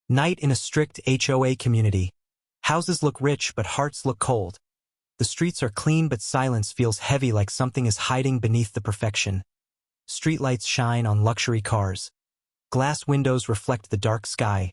Night in a strict HOA community. Houses look rich but hearts look cold. The streets are clean but silence feels heavy like something is hiding beneath the perfection. Streetlights shine on luxury cars. Glass windows reflect the dark sky.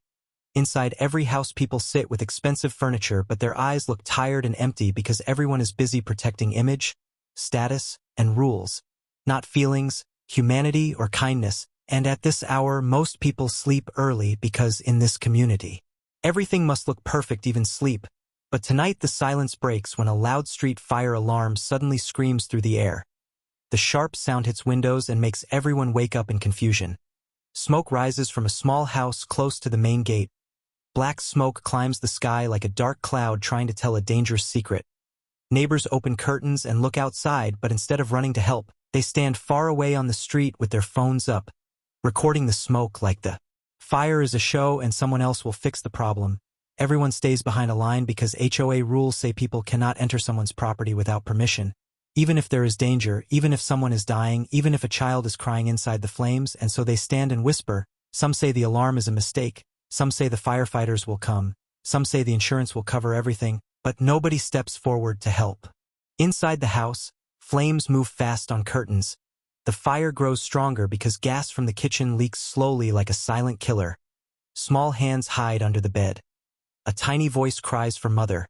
Inside every house people sit with expensive furniture but their eyes look tired and empty because everyone is busy protecting image, status, and rules. Not feelings, humanity, or kindness. And at this hour most people sleep early because in this community, everything must look perfect, even sleep. But tonight the silence breaks when a loud street fire alarm suddenly screams through the air. The sharp sound hits windows and makes everyone wake up in confusion. Smoke rises from a small house close to the main gate. Black smoke climbs the sky like a dark cloud trying to tell a dangerous secret. Neighbors open curtains and look outside, but instead of running to help, they stand far away on the street with their phones up, recording the smoke like the fire is a show and someone else will fix the problem. Everyone stays behind a line because HOA rules say people cannot enter someone's property without permission. Even if there is danger, even if someone is dying, even if a child is crying inside the flames, and so they stand and whisper. Some say the alarm is a mistake. Some say the firefighters will come. Some say the insurance will cover everything, but nobody steps forward to help. Inside the house, flames move fast on curtains. The fire grows stronger because gas from the kitchen leaks slowly like a silent killer. Small hands hide under the bed. A tiny voice cries for mother.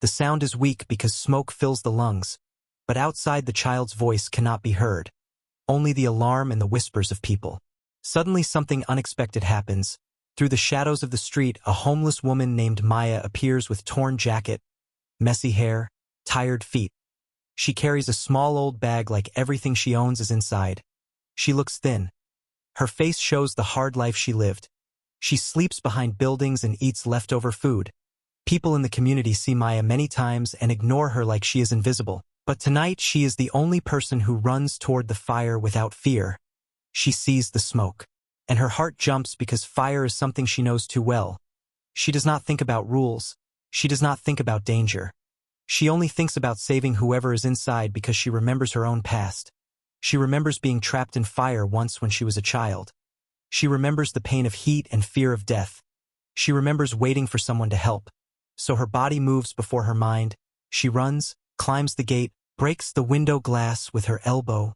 The sound is weak because smoke fills the lungs, but outside the child's voice cannot be heard. Only the alarm and the whispers of people. Suddenly something unexpected happens. Through the shadows of the street, a homeless woman named Maya appears with torn jacket, messy hair, tired feet. She carries a small old bag like everything she owns is inside. She looks thin. Her face shows the hard life she lived. She sleeps behind buildings and eats leftover food. People in the community see Maya many times and ignore her like she is invisible. But tonight she is the only person who runs toward the fire without fear. She sees the smoke. And her heart jumps because fire is something she knows too well. She does not think about rules. She does not think about danger. She only thinks about saving whoever is inside because she remembers her own past. She remembers being trapped in fire once when she was a child. She remembers the pain of heat and fear of death. She remembers waiting for someone to help. So her body moves before her mind. She runs, climbs the gate, breaks the window glass with her elbow.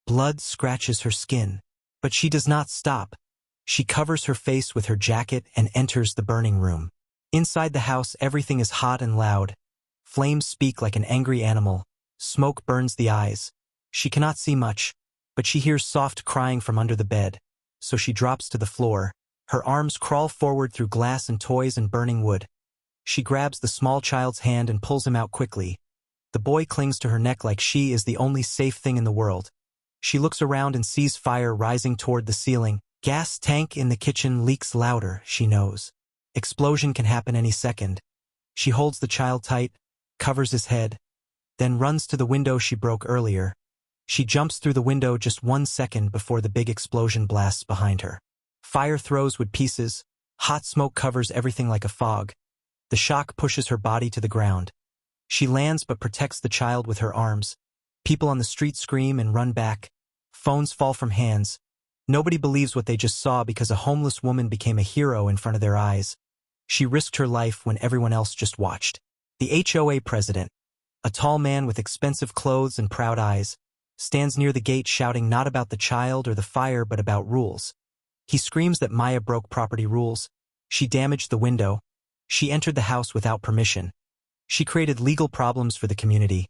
Blood scratches her skin. But she does not stop. She covers her face with her jacket and enters the burning room. Inside the house everything is hot and loud. Flames speak like an angry animal. Smoke burns the eyes. She cannot see much, but she hears soft crying from under the bed. So she drops to the floor. Her arms crawl forward through glass and toys and burning wood. She grabs the small child's hand and pulls him out quickly. The boy clings to her neck like she is the only safe thing in the world. She looks around and sees fire rising toward the ceiling. Gas tank in the kitchen leaks louder, she knows. Explosion can happen any second. She holds the child tight, covers his head, then runs to the window she broke earlier. She jumps through the window just 1 second before the big explosion blasts behind her. Fire throws wood pieces. Hot smoke covers everything like a fog. The shock pushes her body to the ground. She lands but protects the child with her arms. People on the street scream and run back. Phones fall from hands. Nobody believes what they just saw because a homeless woman became a hero in front of their eyes. She risked her life when everyone else just watched. The HOA president, a tall man with expensive clothes and proud eyes, stands near the gate shouting not about the child or the fire but about rules. He screams that Maya broke property rules. She damaged the window. She entered the house without permission. She created legal problems for the community.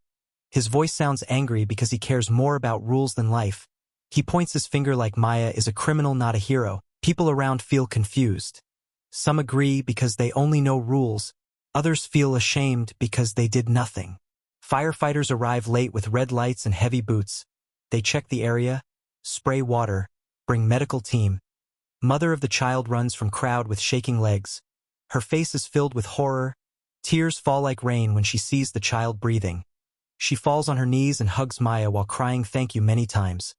His voice sounds angry because he cares more about rules than life. He points his finger like Maya is a criminal, not a hero. People around feel confused. Some agree because they only know rules. Others feel ashamed because they did nothing. Firefighters arrive late with red lights and heavy boots. They check the area, spray water, bring medical team. Mother of the child runs from crowd with shaking legs. Her face is filled with horror. Tears fall like rain when she sees the child breathing. She falls on her knees and hugs Maya while crying thank you many times.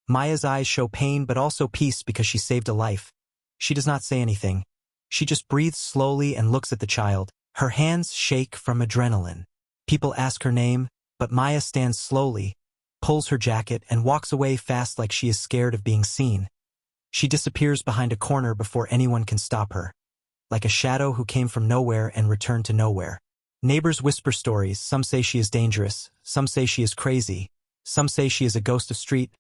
Maya's eyes show pain but also peace because she saved a life. She does not say anything. She just breathes slowly and looks at the child. Her hands shake from adrenaline. People ask her name, but Maya stands slowly, pulls her jacket, and walks away fast like she is scared of being seen. She disappears behind a corner before anyone can stop her. like a shadow who came from nowhere and returned to nowhere. Neighbors whisper stories. Some say she is dangerous, some say she is crazy, some say she is a ghost of street.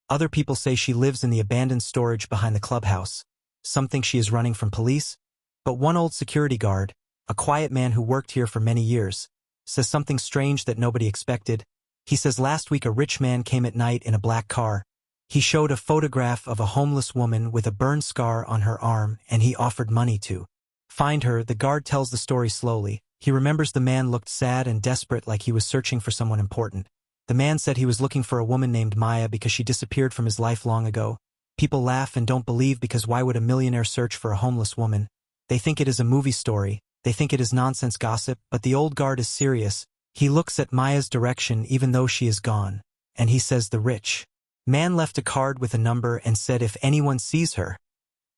Other people say she lives in the abandoned storage behind the clubhouse. Some think she is running from police. But one old security guard, a quiet man who worked here for many years, says something strange that nobody expected. He says last week a rich man came at night in a black car. He showed a photograph of a homeless woman with a burn scar on her arm, and he offered money to find her. The guard tells the story slowly. He remembers the man looked sad and desperate, like he was searching for someone important. The man said he was looking for a woman named Maya because she disappeared from his life long ago. People laugh and don't believe, because why would a millionaire search for a homeless woman? They think it is a movie story. They think it is nonsense gossip, but the old guard is serious. He looks at Maya's direction even though she is gone, and he says the rich man left a card with a number and said if anyone sees her,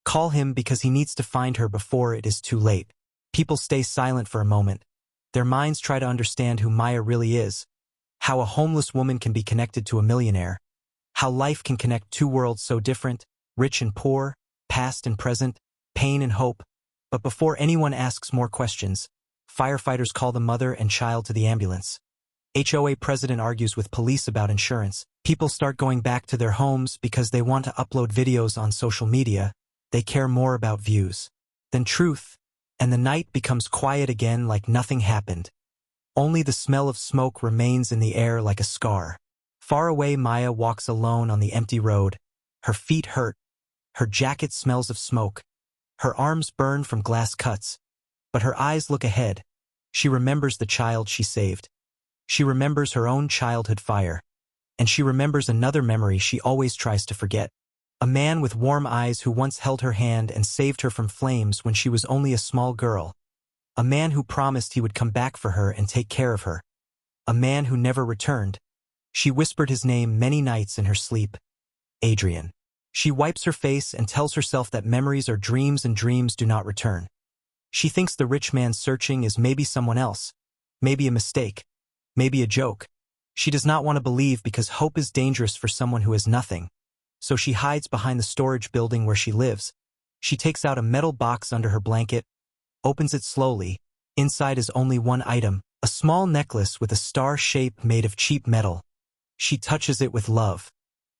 call him because he needs to find her before it is too late. People stay silent for a moment. Their minds try to understand who Maya really is, how a homeless woman can be connected to a millionaire, how life can connect two worlds so different, rich and poor, past and present, pain and hope. But before anyone asks more questions, firefighters call the mother and child to the ambulance. HOA president argues with police about insurance. People start going back to their homes because they want to upload videos on social media. They care more about views than truth, and the night becomes quiet again, like nothing happened. Only the smell of smoke remains in the air like a scar. Far away, Maya walks alone on the empty road. Her feet hurt. Her jacket smells of smoke. Her arms burn from glass cuts. But her eyes look ahead. She remembers the child she saved. She remembers her own childhood fire. And she remembers another memory she always tries to forget. A man with warm eyes who once held her hand and saved her from flames when she was only a small girl. A man who promised he would come back for her and take care of her. A man who never returned. She whispered his name many nights in her sleep. Adrian. She wipes her face and tells herself that memories are dreams and dreams do not return. She thinks the rich man searching is maybe someone else, maybe a mistake, maybe a joke. She does not want to believe because hope is dangerous for someone who has nothing. So she hides behind the storage building where she lives. She takes out a metal box under her blanket, opens it slowly. Inside is only one item, a small necklace with a star shape made of cheap metal. She touches it with love,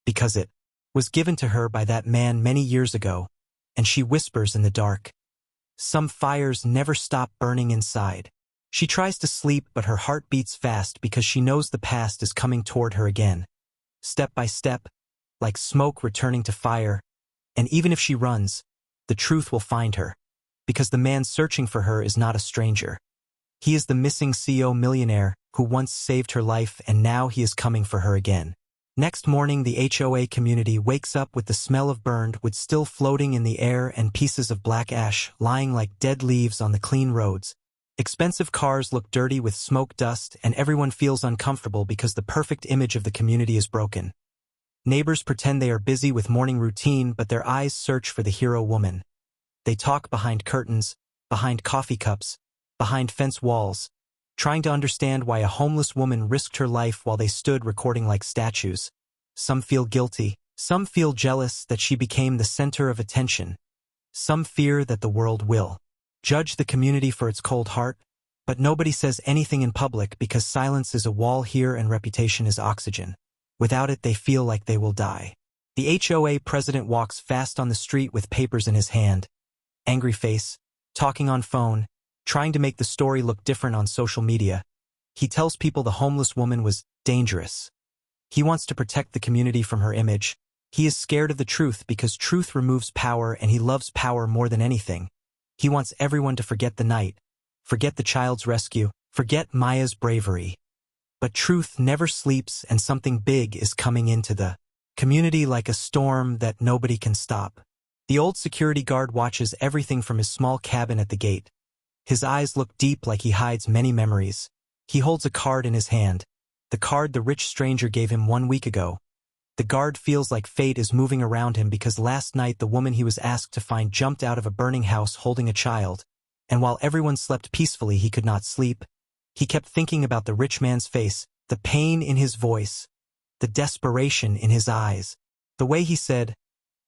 because it was given to her by that man many years ago, and she whispers in the dark. Some fires never stop burning inside. She tries to sleep, but her heart beats fast because she knows the past is coming toward her again. Step by step, like smoke returning to fire, and even if she runs, the truth will find her, because the man searching for her is not a stranger. He is the missing CEO millionaire who once saved her life, and now he is coming for her again. Next morning, the HOA community wakes up with the smell of burned wood still floating in the air and pieces of black ash lying like dead leaves on the clean roads. Expensive cars look dirty with smoke dust, and everyone feels uncomfortable because the perfect image of the community is broken. Neighbors pretend they are busy with morning routine, but their eyes search for the hero woman. They talk behind curtains, behind coffee cups, behind fence walls, trying to understand why a homeless woman risked her life while they stood recording like statues. Some feel guilty. Some feel jealous that she became the center of attention. Some fear that the world will judge the community for its cold heart, but nobody says anything in public because silence is a wall here and reputation is oxygen. Without it, they feel like they will die. The HOA president walks fast on the street with papers in his hand, angry face, talking on phone, trying to make the story look different on social media. He tells people the homeless woman was dangerous. He wants to protect the community from her image. He is scared of the truth because truth removes power, and he loves power more than anything. He wants everyone to forget the night, forget the child's rescue, forget Maya's bravery. But truth never sleeps, and something big is coming into the community like a storm that nobody can stop. The old security guard watches everything from his small cabin at the gate. His eyes look deep, like he hides many memories. He holds a card in his hand, the card the rich stranger gave him 1 week ago. The guard feels like fate is moving around him because last night the woman he was asked to find jumped out of a burning house holding a child, and while everyone slept peacefully, he could not sleep. He kept thinking about the rich man's face, the pain in his voice, the desperation in his eyes, the way he said,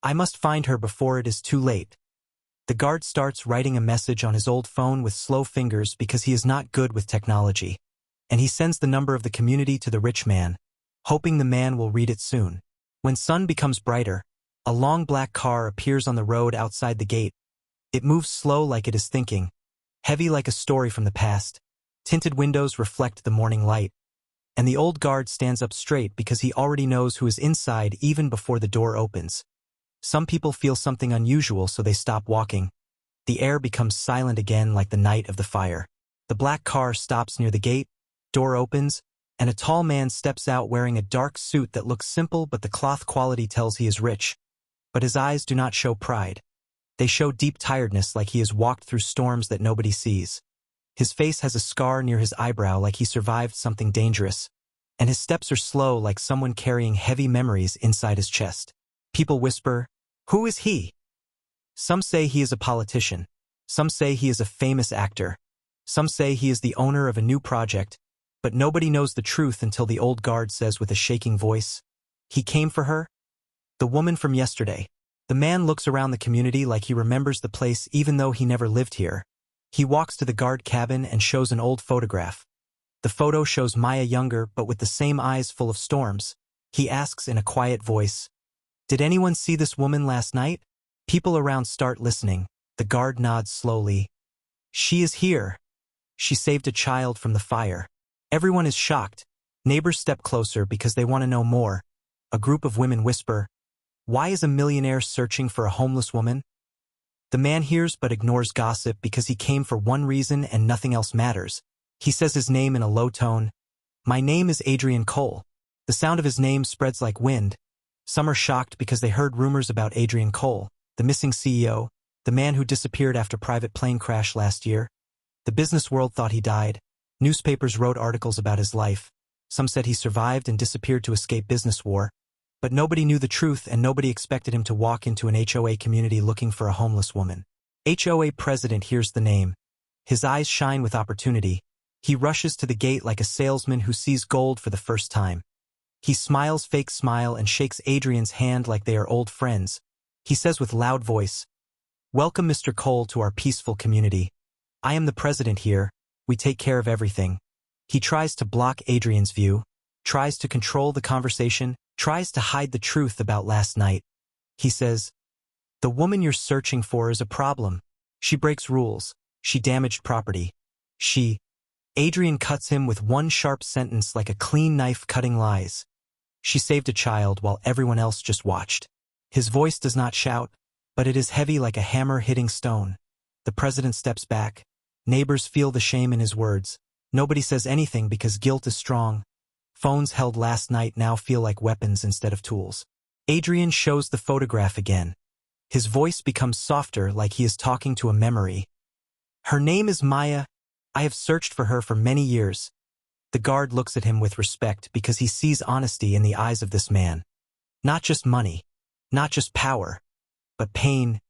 "I must find her before it is too late." The guard starts writing a message on his old phone with slow fingers because he is not good with technology. And he sends the number of the community to the rich man, hoping the man will read it soon. When sun becomes brighter, a long black car appears on the road outside the gate. It moves slow like it is thinking, heavy like a story from the past. Tinted windows reflect the morning light. And the old guard stands up straight because he already knows who is inside even before the door opens. Some people feel something unusual, so they stop walking. The air becomes silent again like the night of the fire. The black car stops near the gate, door opens, and a tall man steps out wearing a dark suit that looks simple, but the cloth quality tells he is rich. But his eyes do not show pride. They show deep tiredness, like he has walked through storms that nobody sees. His face has a scar near his eyebrow like he survived something dangerous, and his steps are slow like someone carrying heavy memories inside his chest. People whisper, "Who is he?" Some say he is a politician. Some say he is a famous actor. Some say he is the owner of a new project, but nobody knows the truth until the old guard says with a shaking voice, "He came for her? The woman from yesterday." The man looks around the community like he remembers the place even though he never lived here. He walks to the guard cabin and shows an old photograph. The photo shows Maya younger but with the same eyes full of storms. He asks in a quiet voice, "Did anyone see this woman last night?" People around start listening. The guard nods slowly. "She is here. She saved a child from the fire." Everyone is shocked. Neighbors step closer because they want to know more. A group of women whisper, "Why is a millionaire searching for a homeless woman?" The man hears but ignores gossip because he came for one reason and nothing else matters. He says his name in a low tone. "My name is Adrian Cole." The sound of his name spreads like wind. Some are shocked because they heard rumors about Adrian Cole, the missing CEO, the man who disappeared after private plane crash last year. The business world thought he died. Newspapers wrote articles about his life. Some said he survived and disappeared to escape business war. But nobody knew the truth and nobody expected him to walk into an HOA community looking for a homeless woman. HOA president hears the name. His eyes shine with opportunity. He rushes to the gate like a salesman who sees gold for the first time. He smiles fake smile and shakes Adrian's hand like they are old friends. He says with loud voice, "Welcome, Mr. Cole, to our peaceful community. I am the president here. We take care of everything." He tries to block Adrian's view, tries to control the conversation, tries to hide the truth about last night. He says, "The woman you're searching for is a problem. She breaks rules. She damaged property. Adrian cuts him with one sharp sentence like a clean knife cutting lies. "She saved a child while everyone else just watched." His voice does not shout, but it is heavy like a hammer hitting stone. The president steps back. Neighbors feel the shame in his words. Nobody says anything because guilt is strong. Phones held last night now feel like weapons instead of tools. Adrian shows the photograph again. His voice becomes softer like he is talking to a memory. "Her name is Maya. I have searched for her for many years." The guard looks at him with respect because he sees honesty in the eyes of this man. Not just money, not just power, but pain,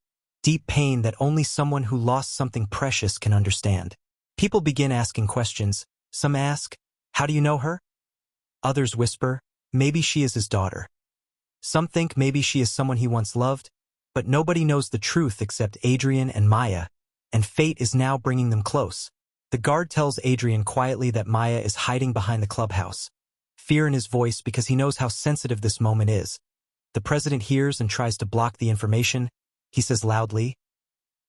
deep pain that only someone who lost something precious can understand. People begin asking questions. Some ask, "How do you know her?" Others whisper, "Maybe she is his daughter." Some think maybe she is someone he once loved, but nobody knows the truth except Adrian and Maya, and fate is now bringing them close. The guard tells Adrian quietly that Maya is hiding behind the clubhouse. Fear in his voice because he knows how sensitive this moment is. The president hears and tries to block the information. He says loudly,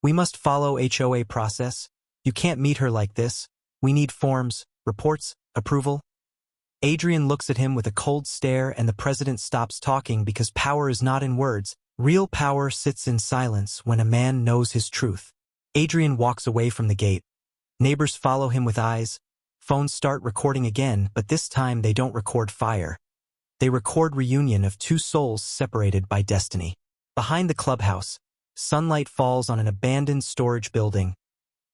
"We must follow HOA process. You can't meet her like this. We need forms, reports, approval." Adrian looks at him with a cold stare and the president stops talking because power is not in words. Real power sits in silence when a man knows his truth. Adrian walks away from the gate. Neighbors follow him with eyes. Phones start recording again, but this time they don't record fire. They record reunion of two souls separated by destiny. Behind the clubhouse, sunlight falls on an abandoned storage building.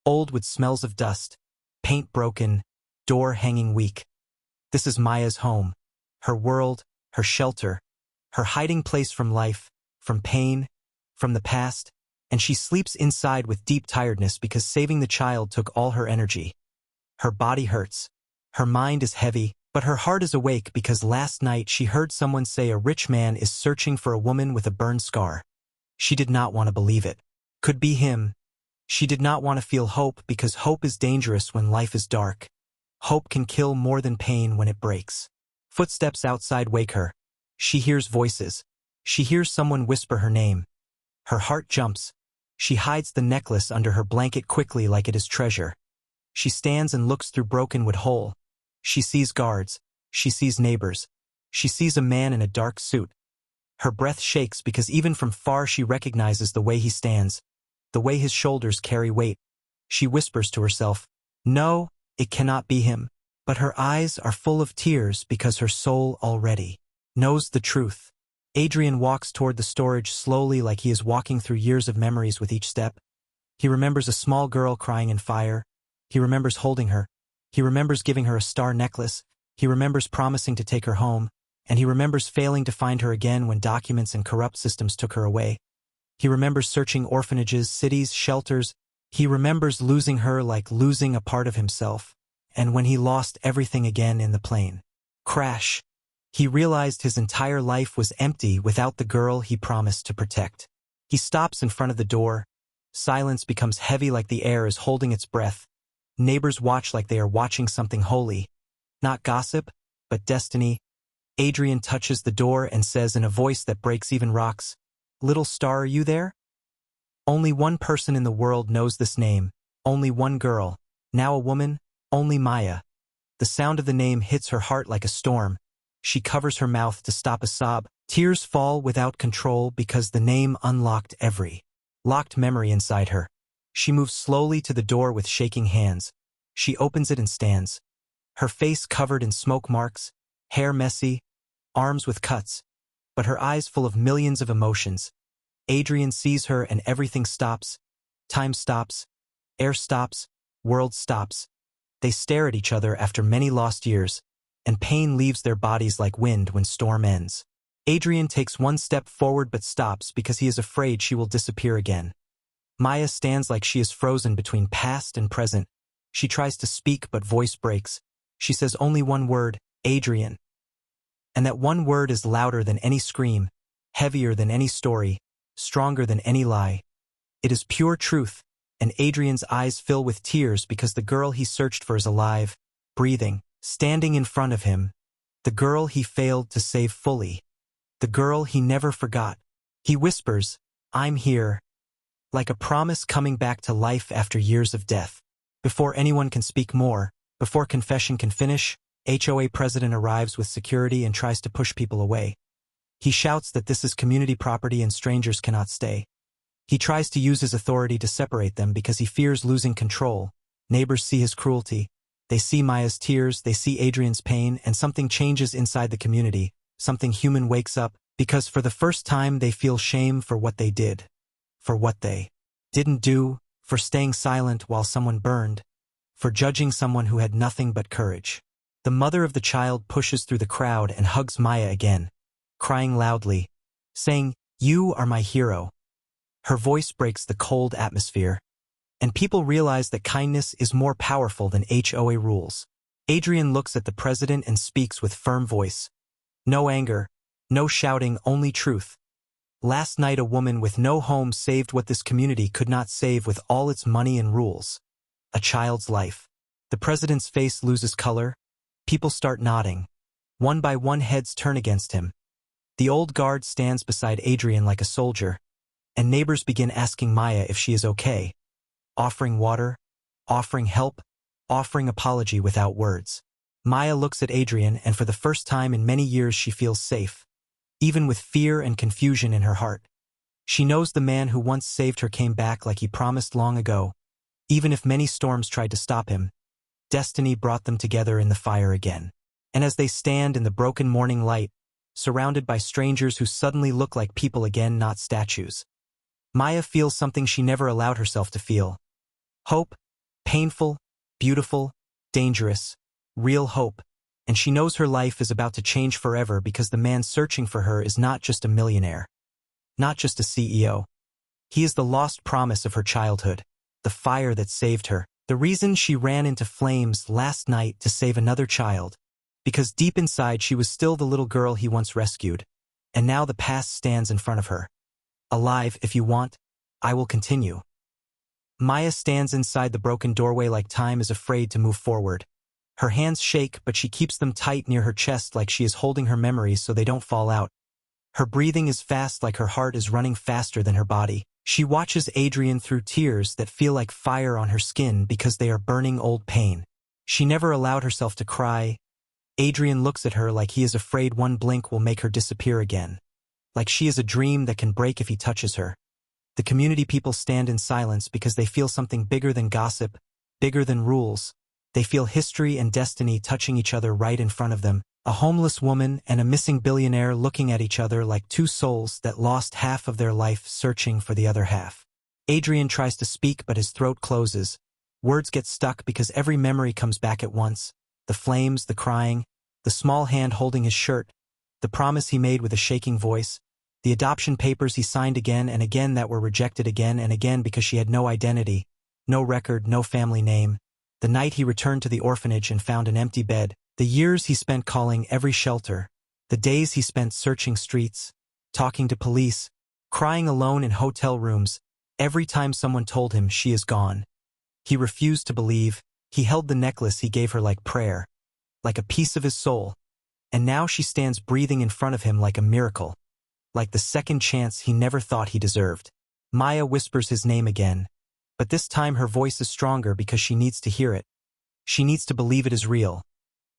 Old with smells of dust, paint broken, door hanging weak. This is Maya's home, her world, her shelter, her hiding place from life, from pain, from the past, and she sleeps inside with deep tiredness because saving the child took all her energy. Her body hurts. Her mind is heavy, but her heart is awake because last night she heard someone say a rich man is searching for a woman with a burn scar. She did not want to believe it. Could be him. She did not want to feel hope because hope is dangerous when life is dark. Hope can kill more than pain when it breaks. Footsteps outside wake her. She hears voices. She hears someone whisper her name. Her heart jumps. She hides the necklace under her blanket quickly like it is treasure. She stands and looks through broken wood hole. She sees guards. She sees neighbors. She sees a man in a dark suit. Her breath shakes because even from far she recognizes the way he stands, the way his shoulders carry weight. She whispers to herself, "No, it cannot be him." But her eyes are full of tears because her soul already knows the truth. Adrian walks toward the storage slowly like he is walking through years of memories with each step. He remembers a small girl crying in fire. He remembers holding her. He remembers giving her a star necklace. He remembers promising to take her home. And he remembers failing to find her again when documents and corrupt systems took her away. He remembers searching orphanages, cities, shelters. He remembers losing her like losing a part of himself. And when he lost everything again in the plane crash, he realized his entire life was empty without the girl he promised to protect. He stops in front of the door. Silence becomes heavy like the air is holding its breath. Neighbors watch like they are watching something holy. Not gossip, but destiny. Adrian touches the door and says in a voice that breaks even rocks, "Little star, are you there?" Only one person in the world knows this name. Only one girl. Now a woman. Only Maya. The sound of the name hits her heart like a storm. She covers her mouth to stop a sob. Tears fall without control because the name unlocked every locked memory inside her. She moves slowly to the door with shaking hands. She opens it and stands. Her face covered in smoke marks, hair messy, arms with cuts, but her eyes full of millions of emotions. Adrian sees her and everything stops. Time stops. Air stops. World stops. They stare at each other after many lost years, and pain leaves their bodies like wind when storm ends. Adrian takes one step forward but stops because he is afraid she will disappear again. Maya stands like she is frozen between past and present. She tries to speak but voice breaks. She says only one word, Adrian. And that one word is louder than any scream, heavier than any story, stronger than any lie. It is pure truth, and Adrian's eyes fill with tears because the girl he searched for is alive, breathing, standing in front of him. The girl he failed to save fully. The girl he never forgot. He whispers, "I'm here," like a promise coming back to life after years of death. Before anyone can speak more, before confession can finish, HOA president arrives with security and tries to push people away. He shouts that this is community property and strangers cannot stay. He tries to use his authority to separate them because he fears losing control. Neighbors see his cruelty. They see Maya's tears, they see Adrian's pain, and something changes inside the community. Something human wakes up, because for the first time they feel shame for what they did. For what they didn't do, for staying silent while someone burned, for judging someone who had nothing but courage. The mother of the child pushes through the crowd and hugs Maya again, crying loudly, saying, "You are my hero." Her voice breaks the cold atmosphere, and people realize that kindness is more powerful than HOA rules. Adrian looks at the president and speaks with firm voice. No anger, no shouting, only truth. Last night a woman with no home saved what this community could not save with all its money and rules. A child's life. The president's face loses color. People start nodding. One by one heads turn against him. The old guard stands beside Adrian like a soldier, and neighbors begin asking Maya if she is okay, offering water, offering help, offering apology without words. Maya looks at Adrian, and for the first time in many years she feels safe, even with fear and confusion in her heart. She knows the man who once saved her came back like he promised long ago. Even if many storms tried to stop him, destiny brought them together in the fire again. And as they stand in the broken morning light, surrounded by strangers who suddenly look like people again, not statues, Maya feels something she never allowed herself to feel. Hope, painful, beautiful, dangerous, real hope, and she knows her life is about to change forever because the man searching for her is not just a millionaire, not just a CEO. He is the lost promise of her childhood, the fire that saved her, the reason she ran into flames last night to save another child, because deep inside she was still the little girl he once rescued, and now the past stands in front of her. Alive if you want, I will continue. Maya stands inside the broken doorway like time is afraid to move forward. Her hands shake, but she keeps them tight near her chest like she is holding her memories so they don't fall out. Her breathing is fast like her heart is running faster than her body. She watches Adrian through tears that feel like fire on her skin because they are burning old pain. She never allowed herself to cry. Adrian looks at her like he is afraid one blink will make her disappear again. Like she is a dream that can break if he touches her. The community people stand in silence because they feel something bigger than gossip, bigger than rules. They feel history and destiny touching each other right in front of them. A homeless woman and a missing billionaire looking at each other like two souls that lost half of their life searching for the other half. Adrian tries to speak, but his throat closes. Words get stuck because every memory comes back at once. The flames, the crying, the small hand holding his shirt, the promise he made with a shaking voice, the adoption papers he signed again and again that were rejected again and again because she had no identity, no record, no family name. The night he returned to the orphanage and found an empty bed. The years he spent calling every shelter. The days he spent searching streets, talking to police, crying alone in hotel rooms. Every time someone told him she is gone. He refused to believe. He held the necklace he gave her like prayer, like a piece of his soul. And now she stands breathing in front of him like a miracle. Like the second chance he never thought he deserved. Maya whispers his name again, but this time her voice is stronger because she needs to hear it. She needs to believe it is real.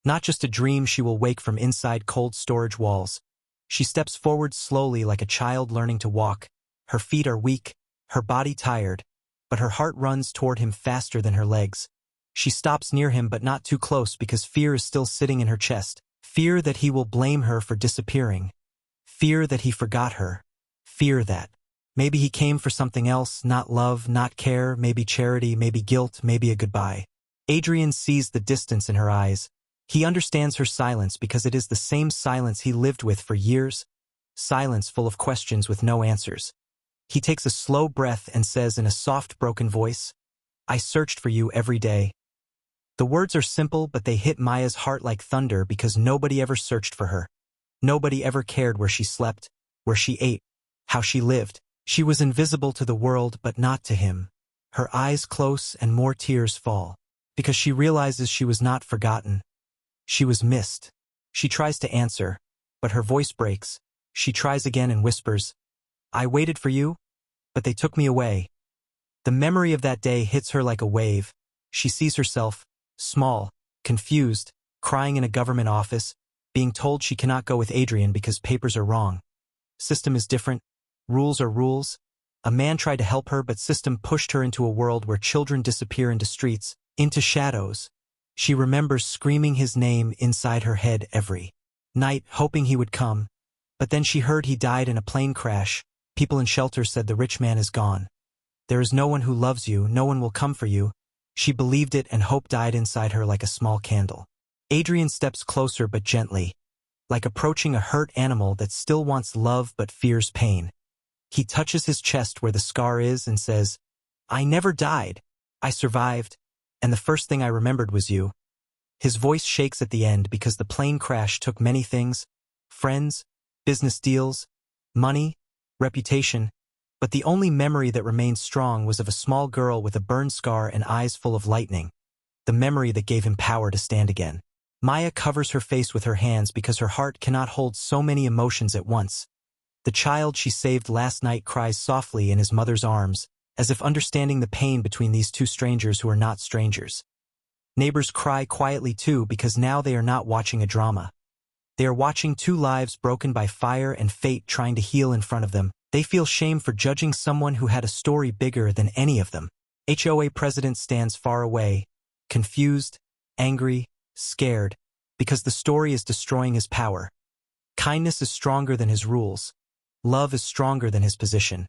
Not just a dream she will wake from inside cold storage walls. She steps forward slowly like a child learning to walk. Her feet are weak, her body tired, but her heart runs toward him faster than her legs. She stops near him but not too close because fear is still sitting in her chest. Fear that he will blame her for disappearing. Fear that he forgot her. Fear that maybe he came for something else, not love, not care, maybe charity, maybe guilt, maybe a goodbye. Adrian sees the distance in her eyes. He understands her silence because it is the same silence he lived with for years. Silence full of questions with no answers. He takes a slow breath and says in a soft, broken voice, "I searched for you every day." The words are simple, but they hit Maya's heart like thunder because nobody ever searched for her. Nobody ever cared where she slept, where she ate, how she lived. She was invisible to the world, but not to him. Her eyes close and more tears fall, because she realizes she was not forgotten. She was missed. She tries to answer, but her voice breaks. She tries again and whispers, "I waited for you, but they took me away." The memory of that day hits her like a wave. She sees herself, small, confused, crying in a government office, being told she cannot go with Adrian because papers are wrong. System is different. Rules are rules. A man tried to help her, but system pushed her into a world where children disappear into streets, into shadows. She remembers screaming his name inside her head every night, hoping he would come. But then she heard he died in a plane crash. People in shelter said the rich man is gone. There is no one who loves you, no one will come for you. She believed it and hope died inside her like a small candle. Adrian steps closer but gently, like approaching a hurt animal that still wants love but fears pain. He touches his chest where the scar is and says, "I never died. I survived, and the first thing I remembered was you." His voice shakes at the end because the plane crash took many things: friends, business deals, money, reputation, but the only memory that remained strong was of a small girl with a burn scar and eyes full of lightning, the memory that gave him power to stand again. Maya covers her face with her hands because her heart cannot hold so many emotions at once. The child she saved last night cries softly in his mother's arms, as if understanding the pain between these two strangers who are not strangers. Neighbors cry quietly too because now they are not watching a drama. They are watching two lives broken by fire and fate trying to heal in front of them. They feel shame for judging someone who had a story bigger than any of them. HOA president stands far away, confused, angry, scared, because the story is destroying his power. Kindness is stronger than his rules. Love is stronger than his position.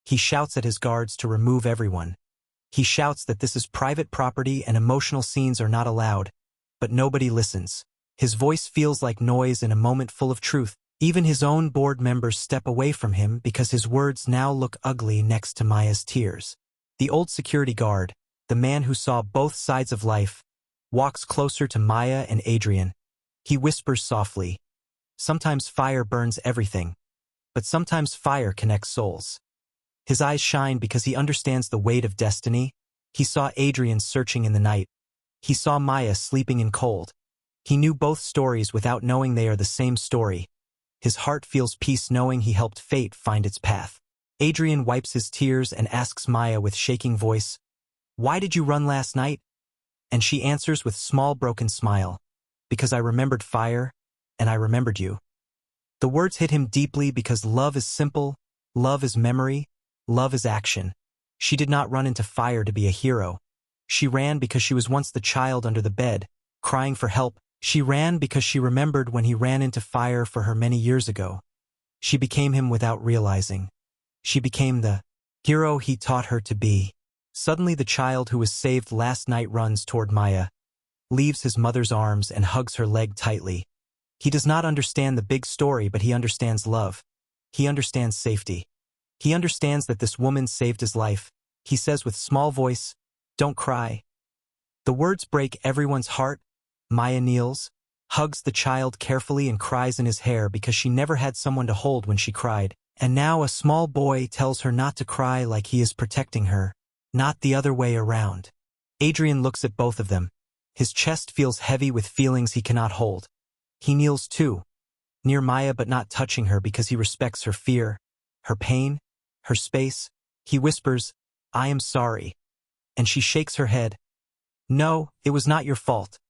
He shouts at his guards to remove everyone. He shouts that this is private property and emotional scenes are not allowed, but nobody listens. His voice feels like noise in a moment full of truth. Even his own board members step away from him because his words now look ugly next to Maya's tears. The old security guard, the man who saw both sides of life, walks closer to Maya and Adrian. He whispers softly, "Sometimes fire burns everything, but sometimes fire connects souls." His eyes shine because he understands the weight of destiny. He saw Adrian searching in the night. He saw Maya sleeping in cold. He knew both stories without knowing they are the same story. His heart feels peace knowing he helped fate find its path. Adrian wipes his tears and asks Maya with shaking voice, "Why did you run last night?" And she answers with small broken smile, "Because I remembered fire, and I remembered you." The words hit him deeply because love is simple, love is memory, love is action. She did not run into fire to be a hero. She ran because she was once the child under the bed, crying for help. She ran because she remembered when he ran into fire for her many years ago. She became him without realizing. She became the hero he taught her to be. Suddenly the child who was saved last night runs toward Maya, leaves his mother's arms and hugs her leg tightly. He does not understand the big story, but he understands love. He understands safety. He understands that this woman saved his life. He says with small voice, "Don't cry." The words break everyone's heart. Maya kneels, hugs the child carefully and cries in his hair because she never had someone to hold when she cried. And now a small boy tells her not to cry like he is protecting her, not the other way around. Adrian looks at both of them. His chest feels heavy with feelings he cannot hold. He kneels too, near Maya but not touching her because he respects her fear, her pain, her space. He whispers, "I am sorry." And she shakes her head. "No, it was not your fault."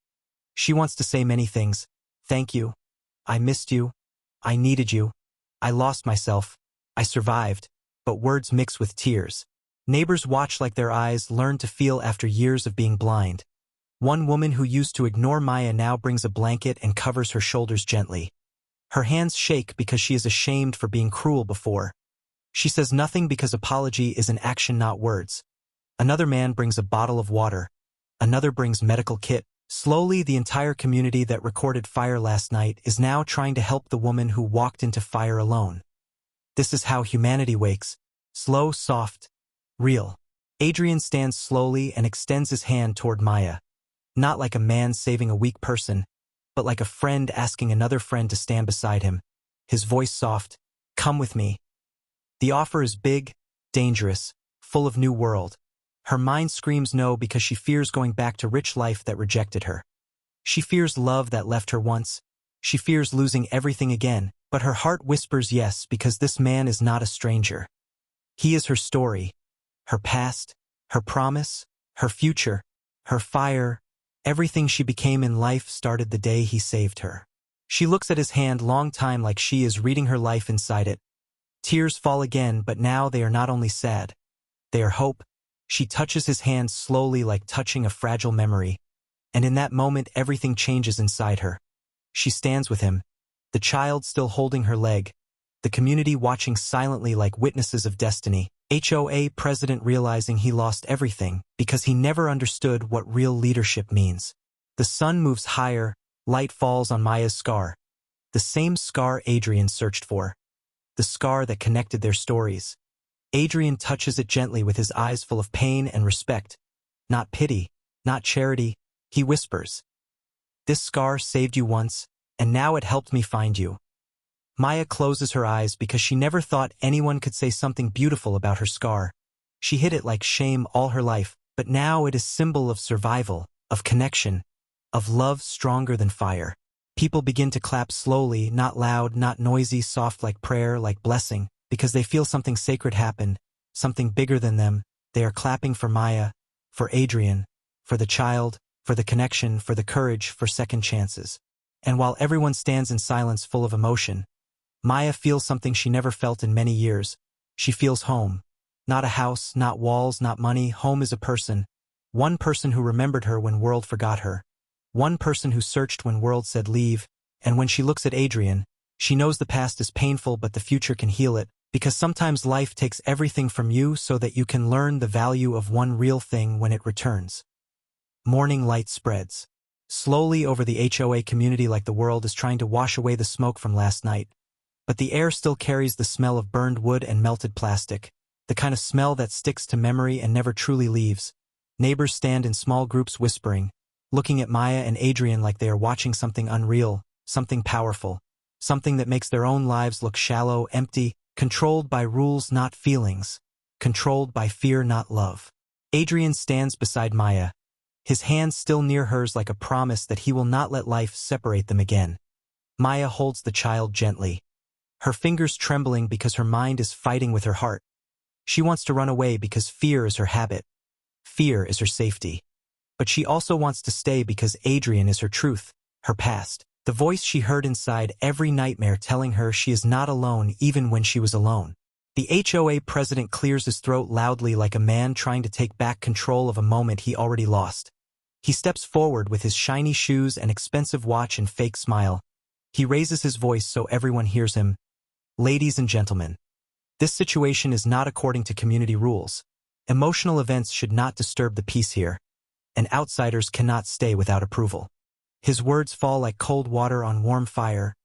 She wants to say many things. "Thank you. I missed you. I needed you. I lost myself. I survived." But words mix with tears. Neighbors watch like their eyes learn to feel after years of being blind. One woman who used to ignore Maya now brings a blanket and covers her shoulders gently. Her hands shake because she is ashamed for being cruel before. She says nothing because apology is an action, not words. Another man brings a bottle of water. Another brings medical kit. Slowly, the entire community that recorded fire last night is now trying to help the woman who walked into fire alone. This is how humanity wakes. Slow, soft, real. Adrian stands slowly and extends his hand toward Maya. Not like a man saving a weak person, but like a friend asking another friend to stand beside him. His voice soft, "Come with me." The offer is big, dangerous, full of new world. Her mind screams no because she fears going back to rich life that rejected her. She fears love that left her once. She fears losing everything again, but her heart whispers yes because this man is not a stranger. He is her story, her past, her promise, her future, her fire. Everything she became in life started the day he saved her. She looks at his hand long time like she is reading her life inside it. Tears fall again, but now they are not only sad. They are hope. She touches his hand slowly like touching a fragile memory. And in that moment everything changes inside her. She stands with him, the child still holding her leg, the community watching silently like witnesses of destiny. HOA president realizing he lost everything because he never understood what real leadership means. The sun moves higher, light falls on Maya's scar. The same scar Adrian searched for. The scar that connected their stories. Adrian touches it gently with his eyes full of pain and respect. Not pity, not charity, he whispers. "This scar saved you once, and now it helped me find you." Maya closes her eyes because she never thought anyone could say something beautiful about her scar. She hid it like shame all her life, but now it is symbol of survival, of connection, of love stronger than fire. People begin to clap slowly, not loud, not noisy, soft like prayer, like blessing, because they feel something sacred happen, something bigger than them. They are clapping for Maya, for Adrian, for the child, for the connection, for the courage, for second chances. And while everyone stands in silence full of emotion, Maya feels something she never felt in many years. She feels home. Not a house, not walls, not money. Home is a person. One person who remembered her when world forgot her. One person who searched when world said leave. And when she looks at Adrian, she knows the past is painful but the future can heal it, because sometimes life takes everything from you so that you can learn the value of one real thing when it returns. Morning light spreads slowly over the HOA community like the world is trying to wash away the smoke from last night. But the air still carries the smell of burned wood and melted plastic, the kind of smell that sticks to memory and never truly leaves. Neighbors stand in small groups whispering, looking at Maya and Adrian like they are watching something unreal, something powerful, something that makes their own lives look shallow, empty, controlled by rules, not feelings. controlled by fear, not love. Adrian stands beside Maya, his hands still near hers like a promise that he will not let life separate them again. Maya holds the child gently, her fingers trembling because her mind is fighting with her heart. She wants to run away because fear is her habit. Fear is her safety. But she also wants to stay because Adrian is her truth, her past. The voice she heard inside every nightmare telling her she is not alone even when she was alone. The HOA president clears his throat loudly like a man trying to take back control of a moment he already lost. He steps forward with his shiny shoes and expensive watch and fake smile. He raises his voice so everyone hears him. Ladies and gentlemen, this situation is not according to community rules. Emotional events should not disturb the peace here, and outsiders cannot stay without approval. His words fall like cold water on warm fire.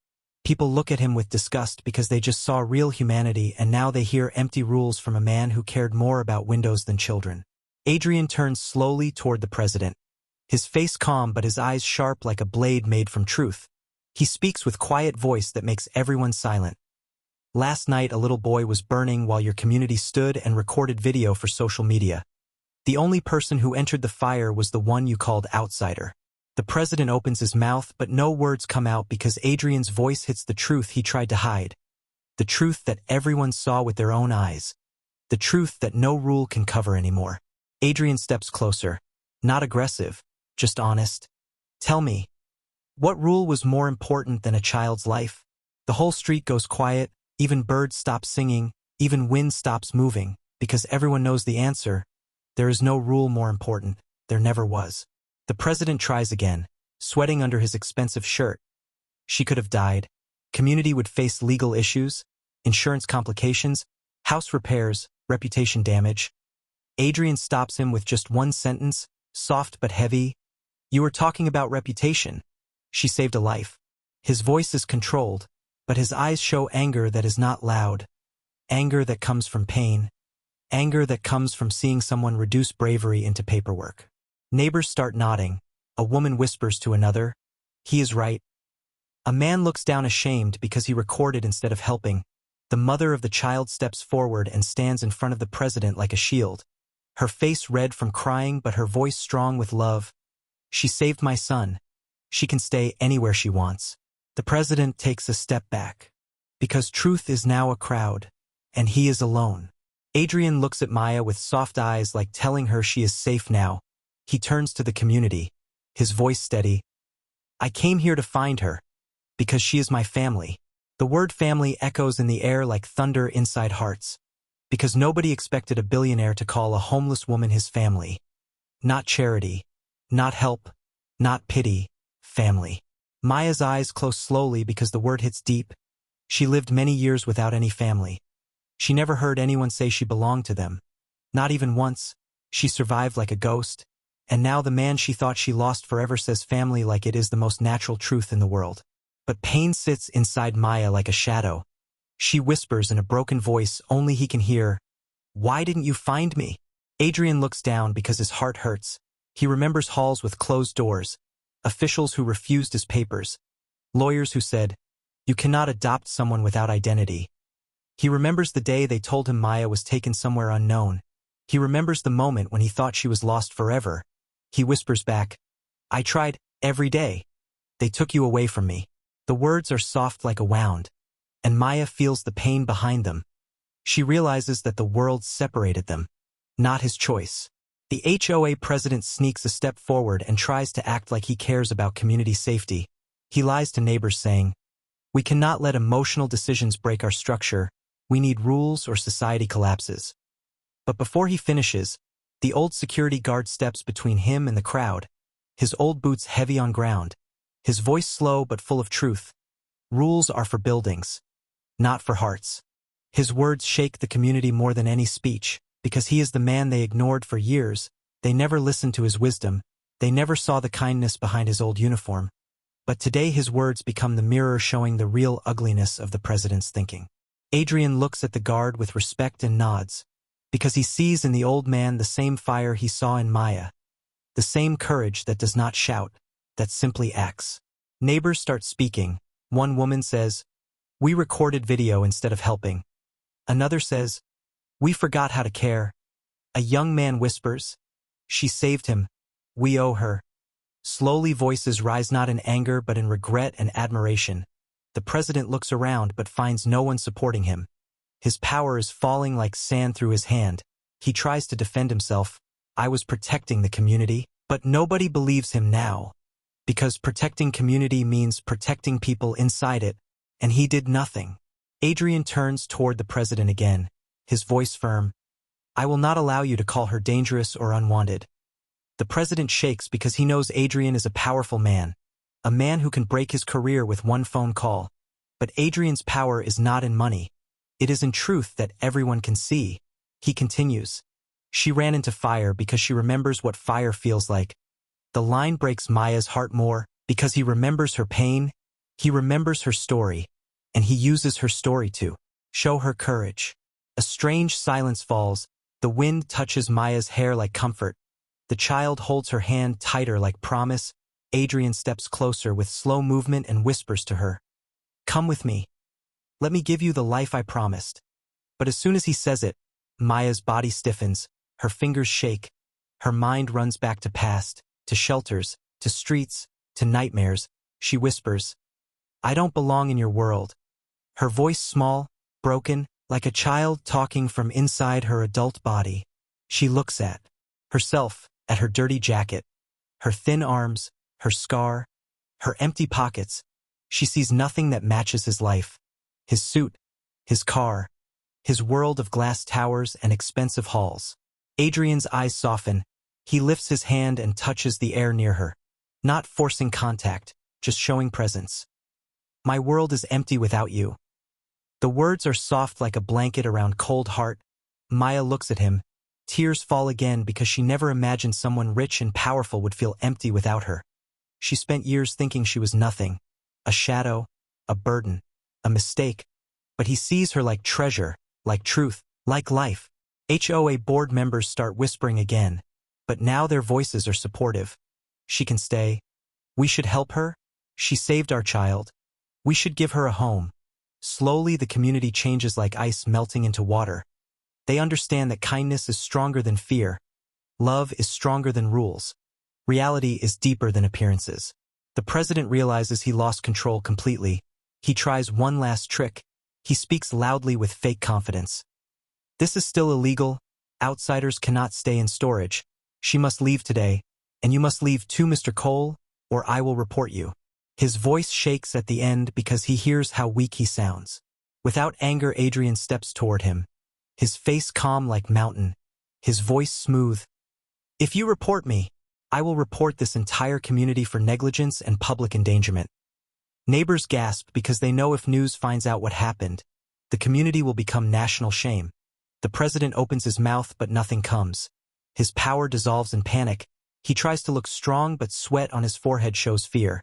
People look at him with disgust because they just saw real humanity and now they hear empty rules from a man who cared more about windows than children. Adrian turns slowly toward the president, his face calm but his eyes sharp like a blade made from truth. He speaks with quiet voice that makes everyone silent. Last night a little boy was burning while your community stood and recorded video for social media. The only person who entered the fire was the one you called outsider. The president opens his mouth but no words come out because Adrian's voice hits the truth he tried to hide. The truth that everyone saw with their own eyes. The truth that no rule can cover anymore. Adrian steps closer. Not aggressive, just honest. Tell me, what rule was more important than a child's life? The whole street goes quiet, even birds stop singing, even wind stops moving, because everyone knows the answer. There is no rule more important. There never was. The president tries again, sweating under his expensive shirt. She could have died. Community would face legal issues, insurance complications, house repairs, reputation damage. Adrian stops him with just one sentence, soft but heavy. You were talking about reputation. She saved a life. His voice is controlled, but his eyes show anger that is not loud. Anger that comes from pain. Anger that comes from seeing someone reduce bravery into paperwork. Neighbors start nodding. A woman whispers to another, he is right. A man looks down ashamed because he recorded instead of helping. The mother of the child steps forward and stands in front of the president like a shield. Her face red from crying but her voice strong with love. She saved my son. She can stay anywhere she wants. The president takes a step back. Because truth is now a crowd, and he is alone. Adrian looks at Maya with soft eyes like telling her she is safe now. He turns to the community, his voice steady. I came here to find her, because she is my family. The word family echoes in the air like thunder inside hearts. Because nobody expected a billionaire to call a homeless woman his family. Not charity, not help, not pity, family. Maya's eyes close slowly because the word hits deep. She lived many years without any family. She never heard anyone say she belonged to them. Not even once. She survived like a ghost. And now the man she thought she lost forever says family like it is the most natural truth in the world. But pain sits inside Maya like a shadow. She whispers in a broken voice only he can hear, why didn't you find me? Adrian looks down because his heart hurts. He remembers halls with closed doors, officials who refused his papers, lawyers who said, you cannot adopt someone without identity. He remembers the day they told him Maya was taken somewhere unknown. He remembers the moment when he thought she was lost forever. He whispers back, I tried every day. They took you away from me. The words are soft like a wound, and Maya feels the pain behind them. She realizes that the world separated them, not his choice. The HOA president sneaks a step forward and tries to act like he cares about community safety. He lies to neighbors saying, we cannot let emotional decisions break our structure. We need rules or society collapses. But before he finishes, the old security guard steps between him and the crowd, his old boots heavy on ground, his voice slow but full of truth. Rules are for buildings, not for hearts. His words shake the community more than any speech, because he is the man they ignored for years. They never listened to his wisdom. They never saw the kindness behind his old uniform. But today his words become the mirror showing the real ugliness of the president's thinking. Adrian looks at the guard with respect and nods, because he sees in the old man the same fire he saw in Maya, the same courage that does not shout, that simply acts. Neighbors start speaking. One woman says, we recorded video instead of helping. Another says, We forgot how to care. A young man whispers. She saved him. We owe her. Slowly voices rise not in anger but in regret and admiration. The president looks around but finds no one supporting him. His power is falling like sand through his hand. He tries to defend himself. I was protecting the community, but nobody believes him now. Because protecting community means protecting people inside it, and he did nothing. Adrian turns toward the president again, his voice firm. I will not allow you to call her dangerous or unwanted. The president shakes because he knows Adrian is a powerful man, a man who can break his career with one phone call. But Adrian's power is not in money. It is in truth that everyone can see. He continues. She ran into fire because she remembers what fire feels like. The line breaks Maya's heart more because he remembers her pain, he remembers her story, and he uses her story to show her courage. A strange silence falls. The wind touches Maya's hair like comfort. The child holds her hand tighter like promise. Adrian steps closer with slow movement and whispers to her. Come with me. Let me give you the life I promised. But as soon as he says it, Maya's body stiffens, her fingers shake. Her mind runs back to past, to shelters, to streets, to nightmares. She whispers, I don't belong in your world. Her voice small, broken, like a child talking from inside her adult body. She looks at herself, at her dirty jacket, her thin arms, her scar, her empty pockets. She sees nothing that matches his life. His suit, his car, his world of glass towers and expensive halls. Adrian's eyes soften. He lifts his hand and touches the air near her. Not forcing contact, just showing presence. My world is empty without you. The words are soft like a blanket around cold heart. Maya looks at him. Tears fall again because she never imagined someone rich and powerful would feel empty without her. She spent years thinking she was nothing. A shadow, a burden, a mistake. But he sees her like treasure, like truth, like life. HOA board members start whispering again. But now their voices are supportive. She can stay. We should help her. She saved our child. We should give her a home. Slowly the community changes like ice melting into water. They understand that kindness is stronger than fear. Love is stronger than rules. Reality is deeper than appearances. The president realizes he lost control completely. He tries one last trick. He speaks loudly with fake confidence. This is still illegal. Outsiders cannot stay in storage. She must leave today, and you must leave too, Mr. Cole, or I will report you. His voice shakes at the end because he hears how weak he sounds. Without anger, Adrian steps toward him. His face calm like mountain. His voice smooth. If you report me, I will report this entire community for negligence and public endangerment. Neighbors gasp because they know if news finds out what happened, the community will become national shame. The president opens his mouth but nothing comes. His power dissolves in panic. He tries to look strong but sweat on his forehead shows fear.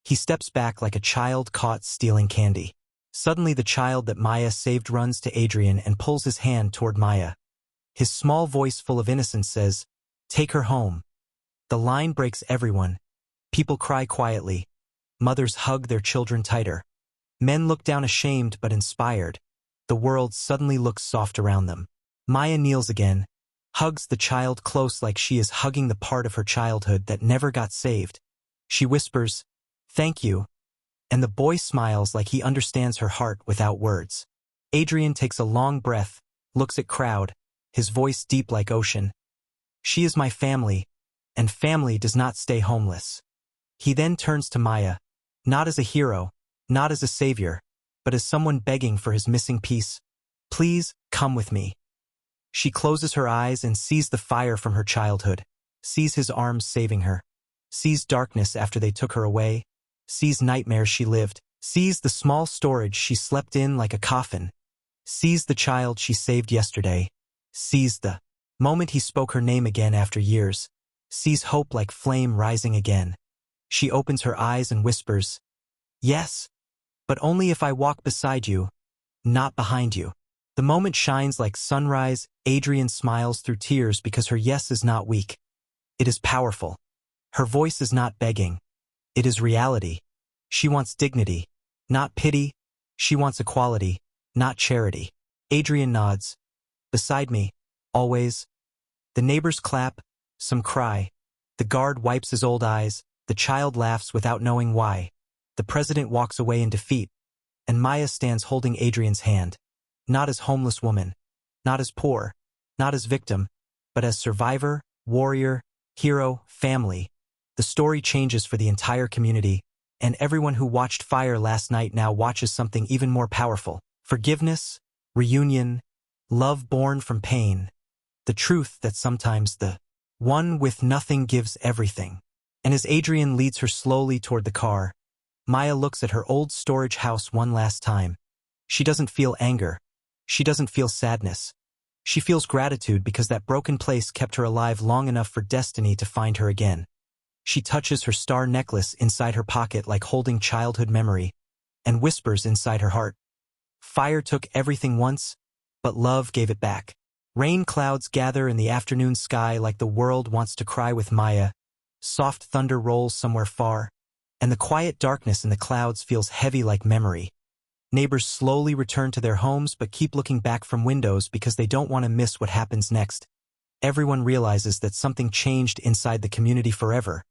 He steps back like a child caught stealing candy. Suddenly the child that Maya saved runs to Adrian and pulls his hand toward Maya. His small voice full of innocence says, Take her home. The line breaks everyone. People cry quietly. Mothers hug their children tighter. Men look down ashamed but inspired. The world suddenly looks soft around them. Maya kneels again, hugs the child close like she is hugging the part of her childhood that never got saved. She whispers, Thank you. And the boy smiles like he understands her heart without words. Adrian takes a long breath, looks at crowd, his voice deep like ocean. She is my family, and family does not stay homeless. He then turns to Maya, not as a hero, not as a savior, but as someone begging for his missing piece. Please, come with me. She closes her eyes and sees the fire from her childhood, sees his arms saving her, sees darkness after they took her away, sees nightmares she lived, sees the small storage she slept in like a coffin, sees the child she saved yesterday, sees the moment he spoke her name again after years, sees hope like flame rising again. She opens her eyes and whispers, Yes, but only if I walk beside you, not behind you. The moment shines like sunrise. Adrian smiles through tears because her yes is not weak. It is powerful. Her voice is not begging. It is reality. She wants dignity, not pity. She wants equality, not charity. Adrian nods. Beside me. Always. The neighbors clap. Some cry. The guard wipes his old eyes. The child laughs without knowing why. The president walks away in defeat. And Maya stands holding Adrian's hand. Not as homeless woman. Not as poor. Not as victim. But as survivor, warrior, hero, family. The story changes for the entire community. And everyone who watched Fire last night now watches something even more powerful. Forgiveness, reunion, love born from pain. The truth that sometimes the one with nothing gives everything. And as Adrian leads her slowly toward the car, Maya looks at her old storage house one last time. She doesn't feel anger. She doesn't feel sadness. She feels gratitude because that broken place kept her alive long enough for destiny to find her again. She touches her star necklace inside her pocket like holding childhood memory, and whispers inside her heart. Fire took everything once, but love gave it back. Rain clouds gather in the afternoon sky like the world wants to cry with Maya. Soft thunder rolls somewhere far, and the quiet darkness in the clouds feels heavy like memory. Neighbors slowly return to their homes but keep looking back from windows because they don't want to miss what happens next. Everyone realizes that something changed inside the community forever.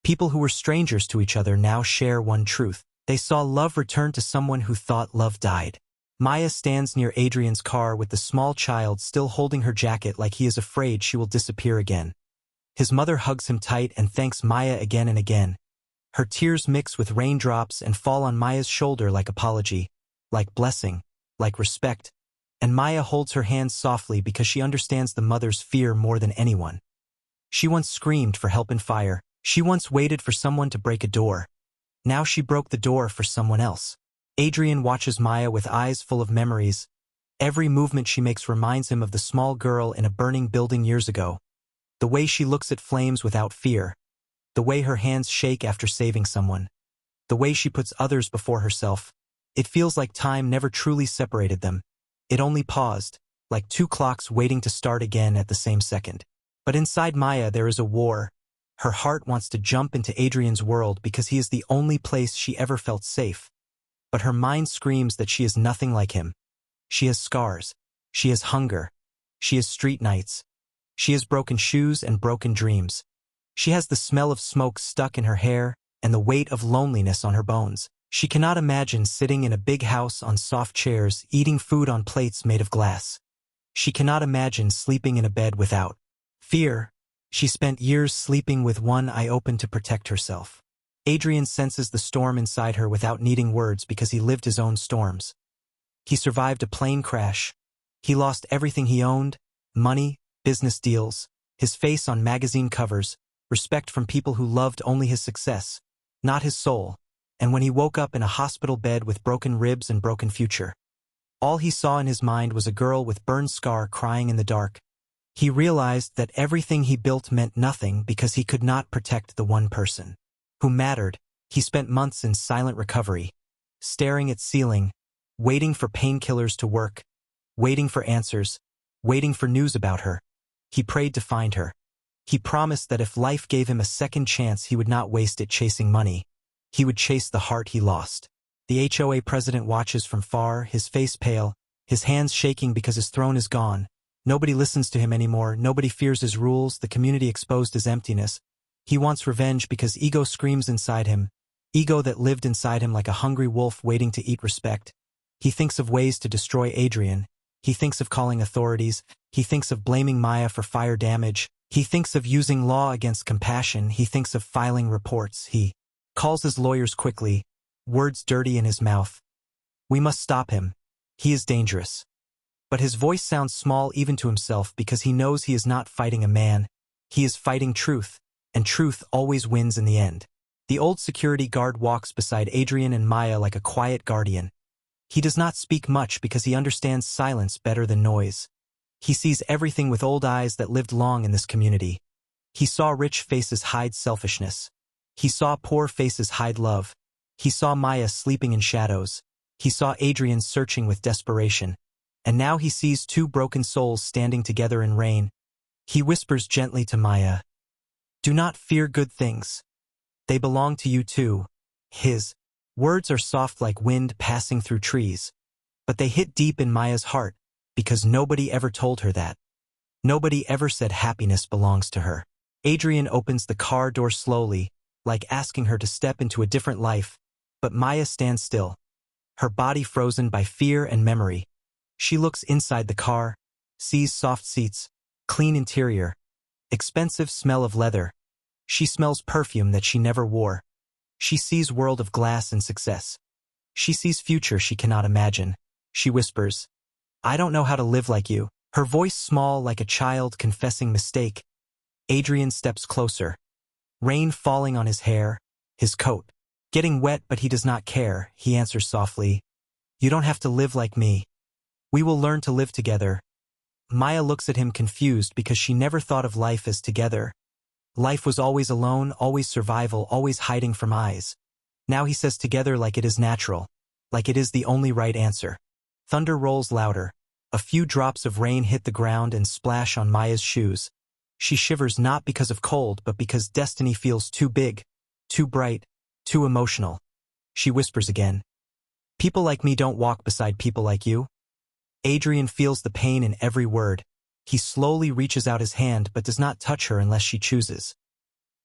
People who were strangers to each other now share one truth. They saw love return to someone who thought love died. Maya stands near Adrian's car with the small child still holding her jacket like he is afraid she will disappear again. His mother hugs him tight and thanks Maya again and again. Her tears mix with raindrops and fall on Maya's shoulder like apology, like blessing, like respect. And Maya holds her hands softly because she understands the mother's fear more than anyone. She once screamed for help in fire. She once waited for someone to break a door. Now she broke the door for someone else. Adrian watches Maya with eyes full of memories. Every movement she makes reminds him of the small girl in a burning building years ago. The way she looks at flames without fear. The way her hands shake after saving someone. The way she puts others before herself. It feels like time never truly separated them. It only paused, like two clocks waiting to start again at the same second. But inside Maya there is a war. Her heart wants to jump into Adrian's world because he is the only place she ever felt safe. But her mind screams that she is nothing like him. She has scars. She has hunger. She has street nights. She has broken shoes and broken dreams. She has the smell of smoke stuck in her hair and the weight of loneliness on her bones. She cannot imagine sitting in a big house on soft chairs, eating food on plates made of glass. She cannot imagine sleeping in a bed without fear. She spent years sleeping with one eye open to protect herself. Adrian senses the storm inside her without needing words because he lived his own storms. He survived a plane crash. He lost everything he owned, money, business deals, his face on magazine covers, respect from people who loved only his success, not his soul. And when he woke up in a hospital bed with broken ribs and broken future, all he saw in his mind was a girl with burned scar crying in the dark. He realized that everything he built meant nothing because he could not protect the one person who mattered. He spent months in silent recovery, staring at ceiling, waiting for painkillers to work, waiting for answers, waiting for news about her. He prayed to find her. He promised that if life gave him a second chance he would not waste it chasing money. He would chase the heart he lost. The HOA president watches from far, his face pale, his hands shaking because his throne is gone. Nobody listens to him anymore, nobody fears his rules, the community exposed as emptiness. He wants revenge because ego screams inside him, ego that lived inside him like a hungry wolf waiting to eat respect. He thinks of ways to destroy Adrian. He thinks of calling authorities. He thinks of blaming Maya for fire damage. He thinks of using law against compassion. He thinks of filing reports. He calls his lawyers quickly, words dirty in his mouth. We must stop him. He is dangerous. But his voice sounds small even to himself because he knows he is not fighting a man. He is fighting truth, and truth always wins in the end. The old security guard walks beside Adrian and Maya like a quiet guardian. He does not speak much because he understands silence better than noise. He sees everything with old eyes that lived long in this community. He saw rich faces hide selfishness. He saw poor faces hide love. He saw Maya sleeping in shadows. He saw Adrian searching with desperation. And now he sees two broken souls standing together in rain. He whispers gently to Maya, "Do not fear good things. They belong to you too." His words are soft like wind passing through trees, but they hit deep in Maya's heart. Because nobody ever told her that. Nobody ever said happiness belongs to her. Adrian opens the car door slowly, like asking her to step into a different life, but Maya stands still, her body frozen by fear and memory. She looks inside the car, sees soft seats, clean interior, expensive smell of leather. She smells perfume that she never wore. She sees world of glass and success. She sees future she cannot imagine. She whispers, "I don't know how to live like you." Her voice small like a child confessing mistake. Adrian steps closer. Rain falling on his hair, his coat. Getting wet, but he does not care. He answers softly, "You don't have to live like me. We will learn to live together." Maya looks at him confused because she never thought of life as together. Life was always alone, always survival, always hiding from eyes. Now he says together like it is natural, like it is the only right answer. Thunder rolls louder. A few drops of rain hit the ground and splash on Maya's shoes. She shivers not because of cold, but because destiny feels too big, too bright, too emotional. She whispers again, "People like me don't walk beside people like you." Adrian feels the pain in every word. He slowly reaches out his hand but does not touch her unless she chooses.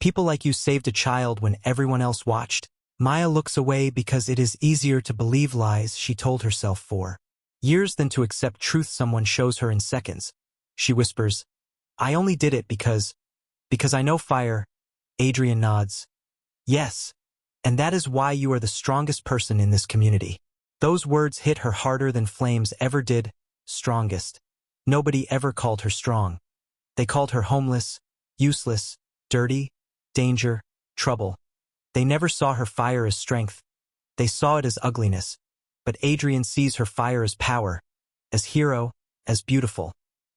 "People like you saved a child when everyone else watched." Maya looks away because it is easier to believe lies she told herself for years than to accept truth someone shows her in seconds. She whispers, "I only did it because I know fire." Adrian nods. "Yes, and that is why you are the strongest person in this community." Those words hit her harder than flames ever did. Strongest. Nobody ever called her strong. They called her homeless, useless, dirty, danger, trouble. They never saw her fire as strength. They saw it as ugliness. But Adrian sees her fire as power, as hero, as beautiful.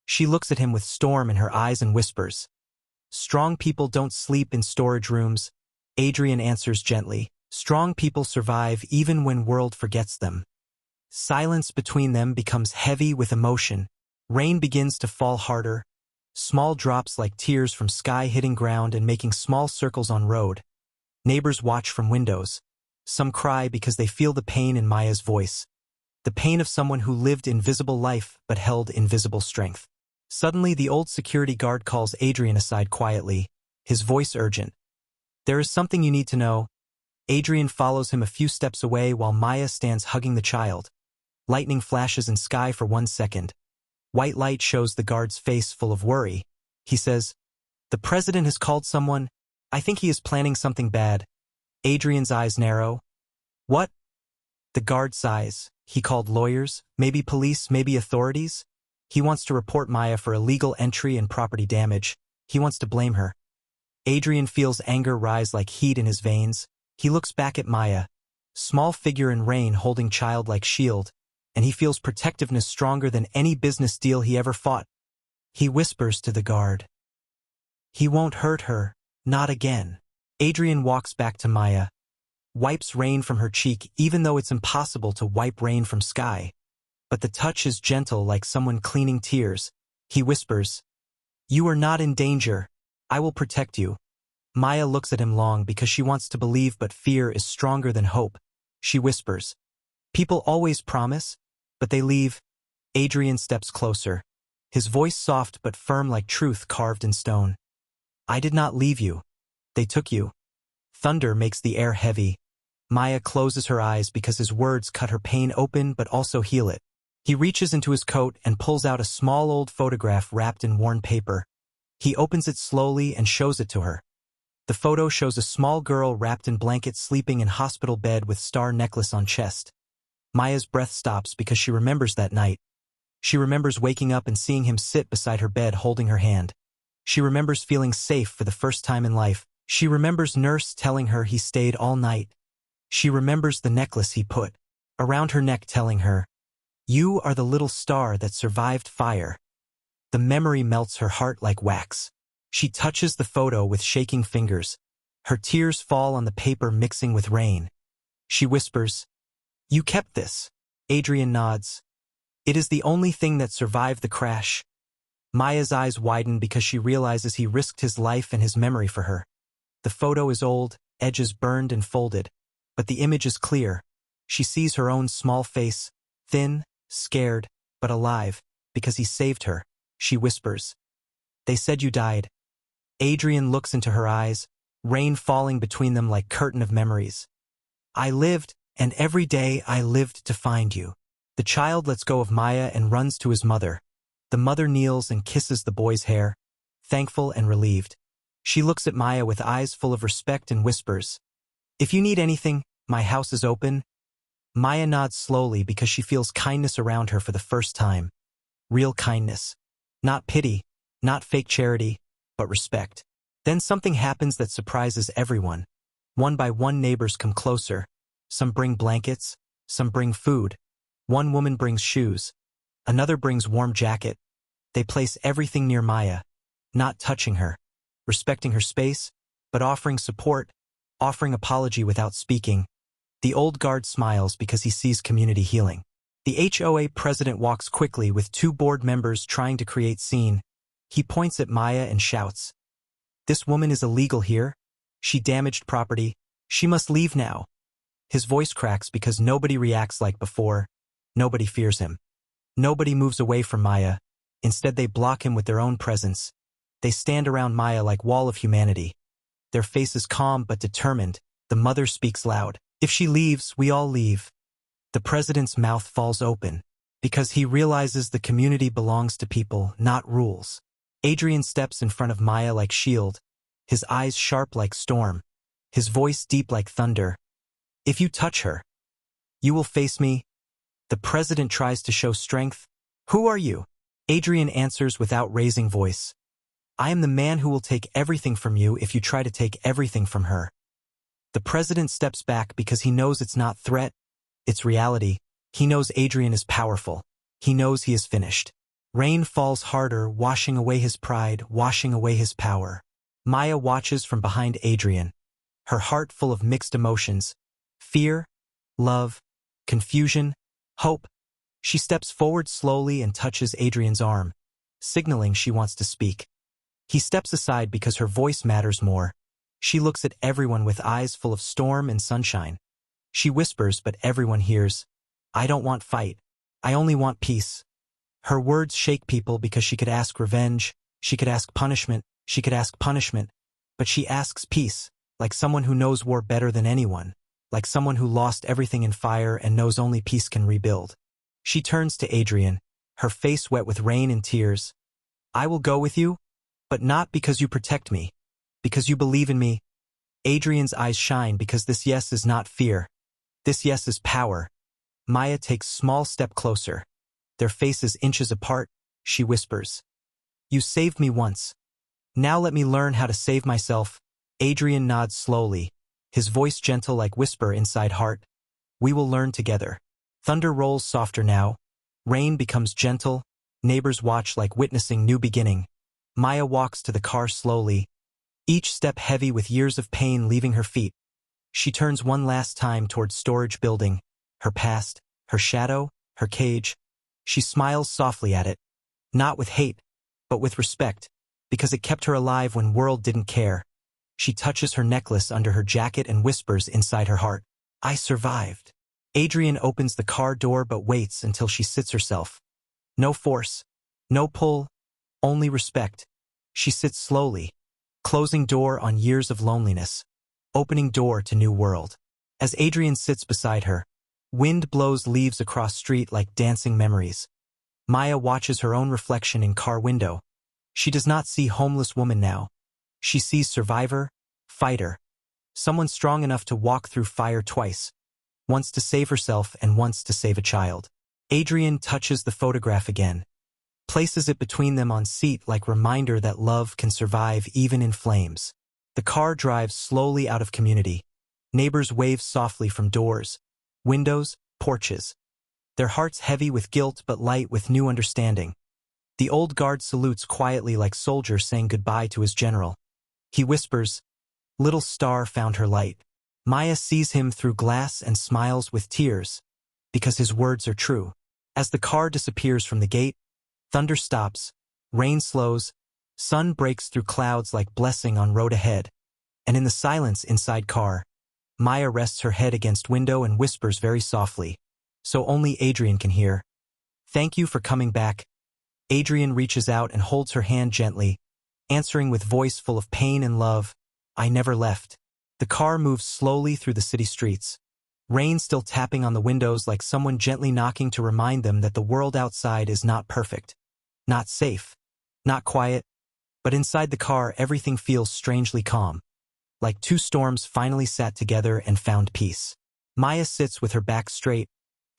She looks at him with storm in her eyes and whispers, "Strong people don't sleep in storage rooms." Adrian answers gently, "Strong people survive even when world forgets them." Silence between them becomes heavy with emotion. Rain begins to fall harder, small drops like tears from sky hitting ground and making small circles on road. Neighbors watch from windows. Some cry because they feel the pain in Maya's voice. The pain of someone who lived invisible life but held invisible strength. Suddenly the old security guard calls Adrian aside quietly, his voice urgent. "There is something you need to know." Adrian follows him a few steps away while Maya stands hugging the child. Lightning flashes in sky for 1 second. White light shows the guard's face full of worry. He says, "The president has called someone. I think he is planning something bad." Adrian's eyes narrow. "What?" The guard sighs. "He called lawyers, maybe police, maybe authorities. He wants to report Maya for illegal entry and property damage. He wants to blame her." Adrian feels anger rise like heat in his veins. He looks back at Maya, small figure in rain holding child like shield, and he feels protectiveness stronger than any business deal he ever fought. He whispers to the guard, "He won't hurt her, not again." Adrian walks back to Maya, wipes rain from her cheek even though it's impossible to wipe rain from sky. But the touch is gentle like someone cleaning tears. He whispers, "You are not in danger. I will protect you." Maya looks at him long because she wants to believe, but fear is stronger than hope. She whispers, "People always promise, but they leave." Adrian steps closer, his voice soft but firm like truth carved in stone. "I did not leave you. They took you." Thunder makes the air heavy. Maya closes her eyes because his words cut her pain open but also heal it. He reaches into his coat and pulls out a small old photograph wrapped in worn paper. He opens it slowly and shows it to her. The photo shows a small girl wrapped in blankets sleeping in hospital bed with star necklace on chest. Maya's breath stops because she remembers that night. She remembers waking up and seeing him sit beside her bed holding her hand. She remembers feeling safe for the first time in life. She remembers nurse telling her he stayed all night. She remembers the necklace he put around her neck telling her, "You are the little star that survived fire." The memory melts her heart like wax. She touches the photo with shaking fingers. Her tears fall on the paper mixing with rain. She whispers, "You kept this." Adrian nods. "It is the only thing that survived the crash." Maya's eyes widen because she realizes he risked his life and his memory for her. The photo is old, edges burned and folded, but the image is clear. She sees her own small face, thin, scared, but alive. because he saved her, she whispers. They said you died. Adrian looks into her eyes, rain falling between them like curtain of memories. I lived, and every day I lived to find you. The child lets go of Maya and runs to his mother. The mother kneels and kisses the boy's hair, thankful and relieved. She looks at Maya with eyes full of respect and whispers, "If you need anything, my house is open." Maya nods slowly because she feels kindness around her for the first time. Real kindness. Not pity, not fake charity, but respect. Then something happens that surprises everyone. One by one neighbors come closer. Some bring blankets, some bring food. One woman brings shoes. Another brings warm jacket. They place everything near Maya, not touching her, respecting her space, but offering support, offering apology without speaking. The old guard smiles because he sees community healing. The HOA president walks quickly with two board members trying to create scene. He points at Maya and shouts, "This woman is illegal here. She damaged property. She must leave now." His voice cracks because nobody reacts like before. Nobody fears him. Nobody moves away from Maya. Instead, they block him with their own presence. They stand around Maya like wall of humanity. Their faces calm but determined. The mother speaks loud. "If she leaves, we all leave." The president's mouth falls open because he realizes the community belongs to people, not rules. Adrian steps in front of Maya like shield, his eyes sharp like storm, his voice deep like thunder. "If you touch her, you will face me." The president tries to show strength. "Who are you?" Adrian answers without raising voice. "I am the man who will take everything from you if you try to take everything from her." The president steps back because he knows it's not threat, it's reality. He knows Adrian is powerful. He knows he is finished. Rain falls harder, washing away his pride, washing away his power. Maya watches from behind Adrian, her heart full of mixed emotions. Fear, love, confusion, hope. She steps forward slowly and touches Adrian's arm, signaling she wants to speak. He steps aside because her voice matters more. She looks at everyone with eyes full of storm and sunshine. She whispers, but everyone hears, "I don't want fight. I only want peace." Her words shake people because she could ask revenge, she could ask punishment, she could ask punishment, but she asks peace, like someone who knows war better than anyone, like someone who lost everything in fire and knows only peace can rebuild. She turns to Adrian, her face wet with rain and tears. "I will go with you, but not because you protect me, because you believe in me." Adrian's eyes shine because this yes is not fear. This yes is power. Maya takes small step closer. Their faces inches apart. She whispers, "You saved me once. Now let me learn how to save myself." Adrian nods slowly, his voice gentle like whisper inside heart. "We will learn together." Thunder rolls softer now. Rain becomes gentle. Neighbors watch like witnessing new beginning. Maya walks to the car slowly, each step heavy with years of pain leaving her feet. She turns one last time towards storage building, her past, her shadow, her cage. She smiles softly at it, not with hate, but with respect, because it kept her alive when world didn't care. She touches her necklace under her jacket and whispers inside her heart, "I survived." Adrian opens the car door but waits until she sits herself. No force, no pull, only respect. She sits slowly, closing door on years of loneliness, opening door to new world. As Adrian sits beside her, wind blows leaves across street like dancing memories. Maya watches her own reflection in car window. She does not see homeless woman now. She sees survivor, fighter, someone strong enough to walk through fire twice, once to save herself and once to save a child. Adrian touches the photograph again, places it between them on seat like reminder that love can survive even in flames. The car drives slowly out of community. Neighbors wave softly from doors, windows, porches. Their hearts heavy with guilt but light with new understanding. The old guard salutes quietly like soldier saying goodbye to his general. He whispers, "Little star found her light." Maya sees him through glass and smiles with tears, because his words are true. As the car disappears from the gate, thunder stops, rain slows, sun breaks through clouds like blessing on road ahead. And in the silence inside car, Maya rests her head against window and whispers very softly, so only Adrian can hear, "Thank you for coming back. Adrian reaches out and holds her hand gently, answering with voice full of pain and love, "I never left." The car moves slowly through the city streets, rain still tapping on the windows like someone gently knocking to remind them that the world outside is not perfect, not safe, not quiet, but inside the car everything feels strangely calm, like two storms finally sat together and found peace. Maya sits with her back straight,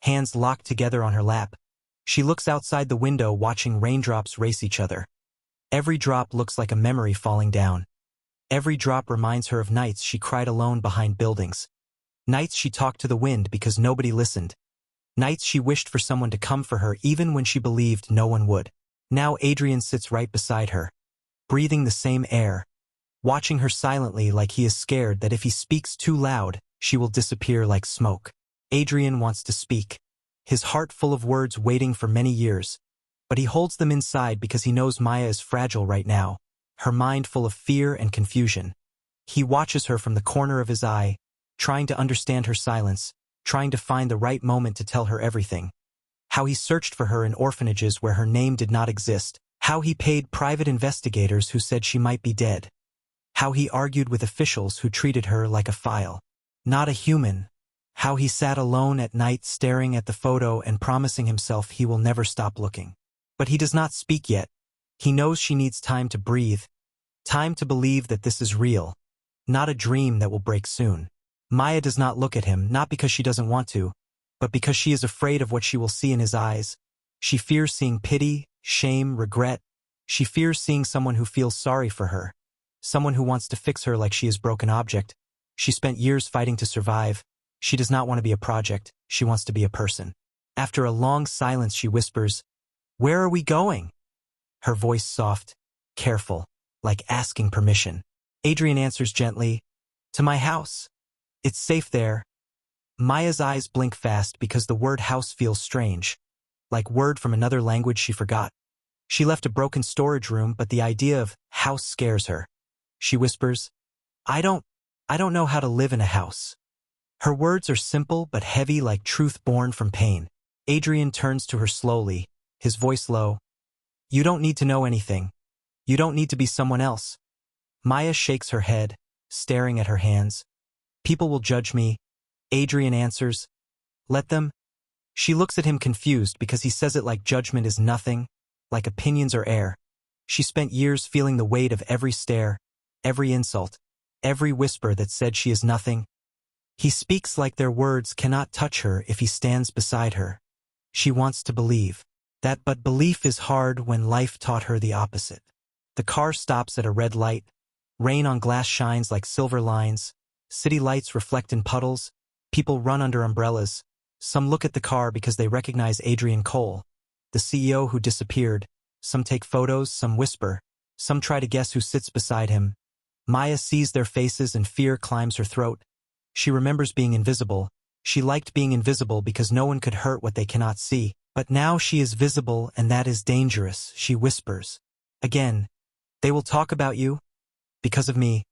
hands locked together on her lap. She looks outside the window watching raindrops race each other. Every drop looks like a memory falling down. Every drop reminds her of nights she cried alone behind buildings. Nights she talked to the wind because nobody listened. Nights she wished for someone to come for her even when she believed no one would. Now Adrian sits right beside her, breathing the same air, watching her silently like he is scared that if he speaks too loud, she will disappear like smoke. Adrian wants to speak, his heart full of words waiting for many years, but he holds them inside because he knows Maya is fragile right now, her mind full of fear and confusion. He watches her from the corner of his eye, trying to understand her silence, trying to find the right moment to tell her everything. How he searched for her in orphanages where her name did not exist, how he paid private investigators who said she might be dead, how he argued with officials who treated her like a file, not a human, how he sat alone at night staring at the photo and promising himself he will never stop looking. But he does not speak yet. He knows she needs time to breathe, time to believe that this is real, not a dream that will break soon. Maya does not look at him, not because she doesn't want to, but because she is afraid of what she will see in his eyes. She fears seeing pity, shame, regret. She fears seeing someone who feels sorry for her, someone who wants to fix her like she is a broken object. She spent years fighting to survive. She does not want to be a project. She wants to be a person. After a long silence, she whispers, "Where are we going?" Her voice soft, careful, like asking permission. Adrian answers gently, "To my house. It's safe there." Maya's eyes blink fast because the word house feels strange, like word from another language she forgot. She left a broken storage room, but the idea of house scares her. She whispers, I don't know how to live in a house." Her words are simple but heavy like truth born from pain. Adrian turns to her slowly, his voice low. "You don't need to know anything. You don't need to be someone else." Maya shakes her head, staring at her hands. "People will judge me." Adrian answers, "Let them." She looks at him confused because he says it like judgment is nothing, like opinions are air. She spent years feeling the weight of every stare, every insult, every whisper that said she is nothing. He speaks like their words cannot touch her if he stands beside her. She wants to believe that, but belief is hard when life taught her the opposite. The car stops at a red light. Rain on glass shines like silver lines. City lights reflect in puddles. People run under umbrellas. Some look at the car because they recognize Adrian Cole, the CEO who disappeared. Some take photos, some whisper. Some try to guess who sits beside him. Maya sees their faces and fear climbs her throat. She remembers being invisible. She liked being invisible because no one could hurt what they cannot see. But now she is visible and that is dangerous, she whispers. Again, "They will talk about you? Because of me."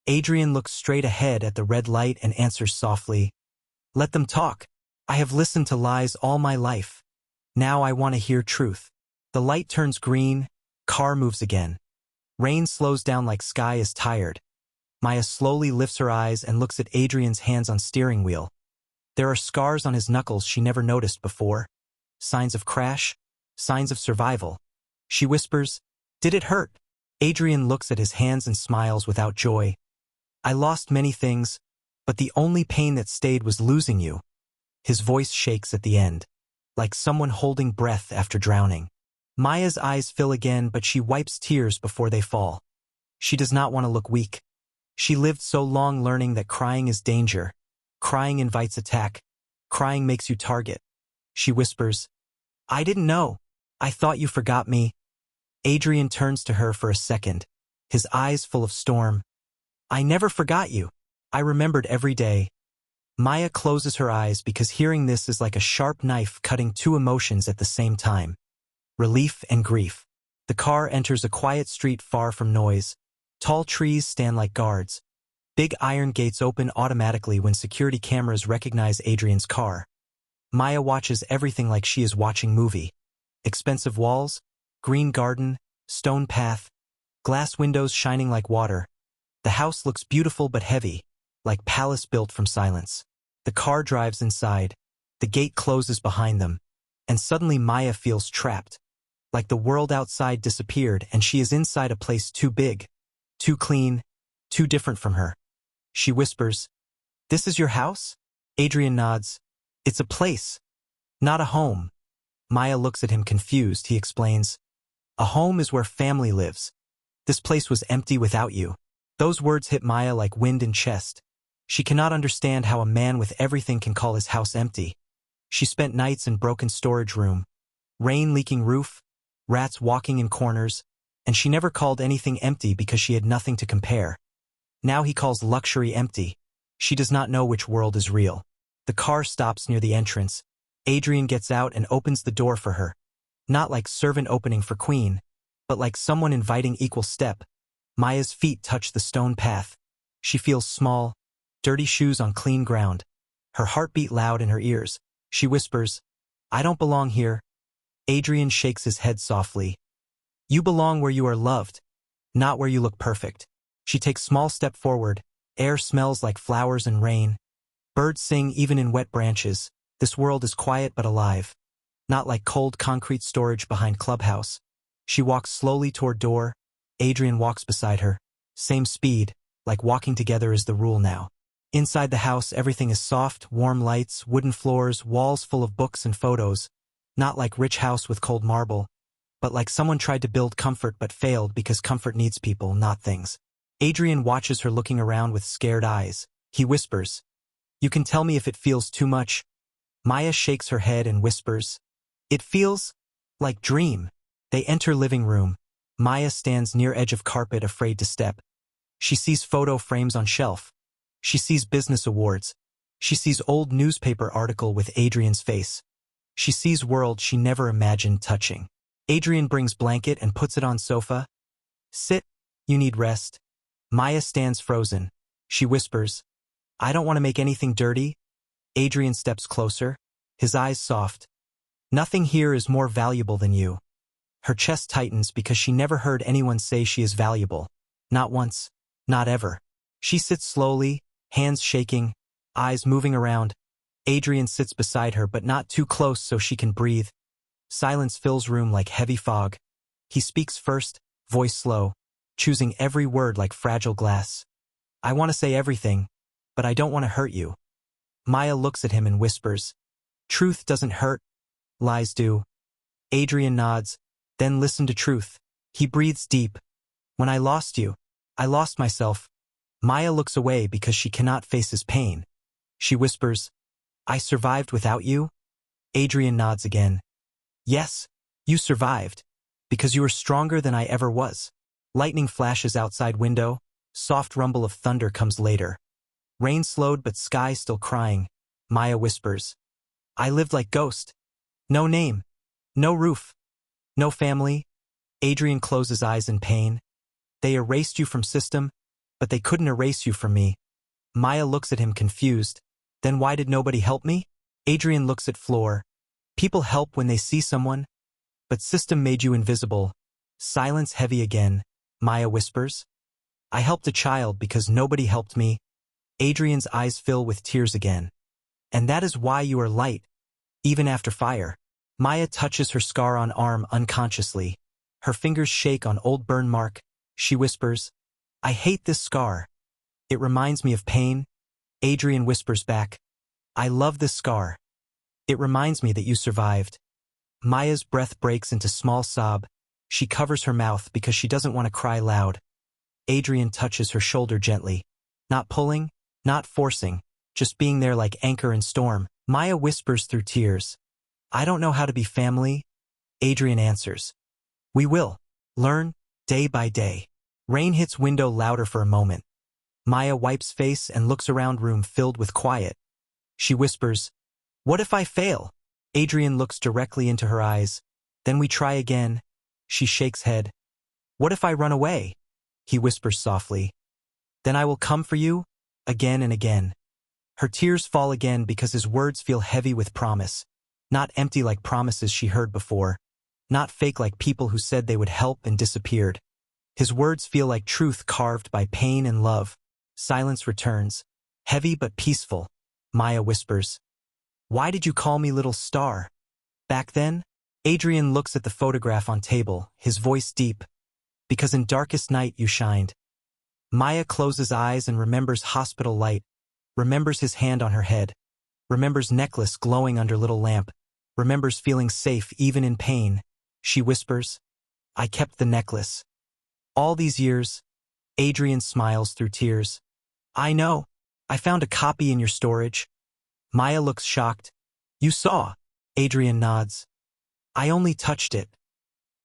Adrian looks straight ahead at the red light and answers softly, "Let them talk. I have listened to lies all my life. Now I want to hear truth." The light turns green, car moves again. Rain slows down like sky is tired. Maya slowly lifts her eyes and looks at Adrian's hands on steering wheel. There are scars on his knuckles she never noticed before. Signs of crash, signs of survival. She whispers, "Did it hurt?" Adrian looks at his hands and smiles without joy. "I lost many things, but the only pain that stayed was losing you." His voice shakes at the end, like someone holding breath after drowning. Maya's eyes fill again, but she wipes tears before they fall. She does not want to look weak. She lived so long learning that crying is danger. Crying invites attack. Crying makes you target. She whispers, "I didn't know. I thought you forgot me." Adrian turns to her for a second, his eyes full of storm. "I never forgot you. I remembered every day." Maya closes her eyes because hearing this is like a sharp knife cutting two emotions at the same time. Relief and grief. The car enters a quiet street far from noise. Tall trees stand like guards. Big iron gates open automatically when security cameras recognize Adrian's car. Maya watches everything like she is watching movie. Expensive walls, Green garden, stone path, glass windows shining like water. The house looks beautiful but heavy, like palace built from silence. The car drives inside. The gate closes behind them. And suddenly Maya feels trapped. Like the world outside disappeared and she is inside a place too big, too clean, too different from her. She whispers, "This is your house?" Adrian nods. "It's a place, not a home." Maya looks at him confused. He explains, "A home is where family lives. This place was empty without you." Those words hit Maya like wind in chest. She cannot understand how a man with everything can call his house empty. She spent nights in broken storage room, rain leaking roof, rats walking in corners, and she never called anything empty because she had nothing to compare. Now he calls luxury empty. She does not know which world is real. The car stops near the entrance. Adrian gets out and opens the door for her. Not like servant opening for queen, but like someone inviting equal step. Maya's feet touch the stone path. She feels small, dirty shoes on clean ground. Her heartbeat loud in her ears. She whispers, "I don't belong here." Adrian shakes his head softly. "You belong where you are loved, not where you look perfect." She takes small step forward. Air smells like flowers and rain. Birds sing even in wet branches. This world is quiet but alive. Not like cold concrete storage behind clubhouse. She walks slowly toward door. Adrian walks beside her. Same speed, like walking together is the rule now. Inside the house, everything is soft, warm lights, wooden floors, walls full of books and photos. Not like rich house with cold marble, but like someone tried to build comfort but failed because comfort needs people, not things. Adrian watches her looking around with scared eyes. He whispers, "You can tell me if it feels too much." Maya shakes her head and whispers, "It feels like dream." They enter living room. Maya stands near edge of carpet, afraid to step. She sees photo frames on shelf. She sees business awards. She sees old newspaper article with Adrian's face. She sees world she never imagined touching. Adrian brings blanket and puts it on sofa. "Sit, you need rest." Maya stands frozen. She whispers, "I don't want to make anything dirty." Adrian steps closer, his eyes soft. "Nothing here is more valuable than you." Her chest tightens because she never heard anyone say she is valuable. Not once, not ever. She sits slowly, hands shaking, eyes moving around. Adrian sits beside her but not too close so she can breathe. Silence fills room like heavy fog. He speaks first, voice slow, choosing every word like fragile glass. "I want to say everything, but I don't want to hurt you." Maya looks at him and whispers, "Truth doesn't hurt, lies do." Adrian nods, "Then listen to truth." He breathes deep. "When I lost you, I lost myself." Maya looks away because she cannot face his pain. She whispers, "I survived without you?" Adrian nods again. "Yes, you survived, because you were stronger than I ever was." Lightning flashes outside window. Soft rumble of thunder comes later. Rain slowed but sky still crying. Maya whispers, "I lived like ghost. No name, no roof, no family." Adrian closes eyes in pain. "They erased you from system, but they couldn't erase you from me." Maya looks at him confused. "Then why did nobody help me?" Adrian looks at floor. "People help when they see someone, but system made you invisible." Silence heavy again. Maya whispers, "I helped a child because nobody helped me." Adrian's eyes fill with tears again. "And that is why you are light, even after fire." Maya touches her scar on arm unconsciously. Her fingers shake on old burn mark. She whispers, "I hate this scar. It reminds me of pain." Adrian whispers back, "I love this scar. It reminds me that you survived." Maya's breath breaks into small sob. She covers her mouth because she doesn't want to cry loud. Adrian touches her shoulder gently. Not pulling, not forcing, just being there like anchor in storm. Maya whispers through tears, "I don't know how to be family." Adrian answers, "We will. Learn, day by day." Rain hits window louder for a moment. Maya wipes face and looks around room filled with quiet. She whispers, "What if I fail?" Adrian looks directly into her eyes. "Then we try again." She shakes head. "What if I run away?" He whispers softly. "Then I will come for you, again and again." Her tears fall again because his words feel heavy with promise, not empty like promises she heard before. Not fake like people who said they would help and disappeared. His words feel like truth carved by pain and love. Silence returns. Heavy but peaceful. Maya whispers, "Why did you call me little star?" Back then? Adrian looks at the photograph on table, his voice deep. "Because in darkest night you shined." Maya closes eyes and remembers hospital light, remembers his hand on her head, remembers necklace glowing under little lamp, remembers feeling safe even in pain. She whispers, "I kept the necklace." All these years, Adrian smiles through tears. "I know. I found a copy in your storage." Maya looks shocked. "You saw?" Adrian nods. "I only touched it.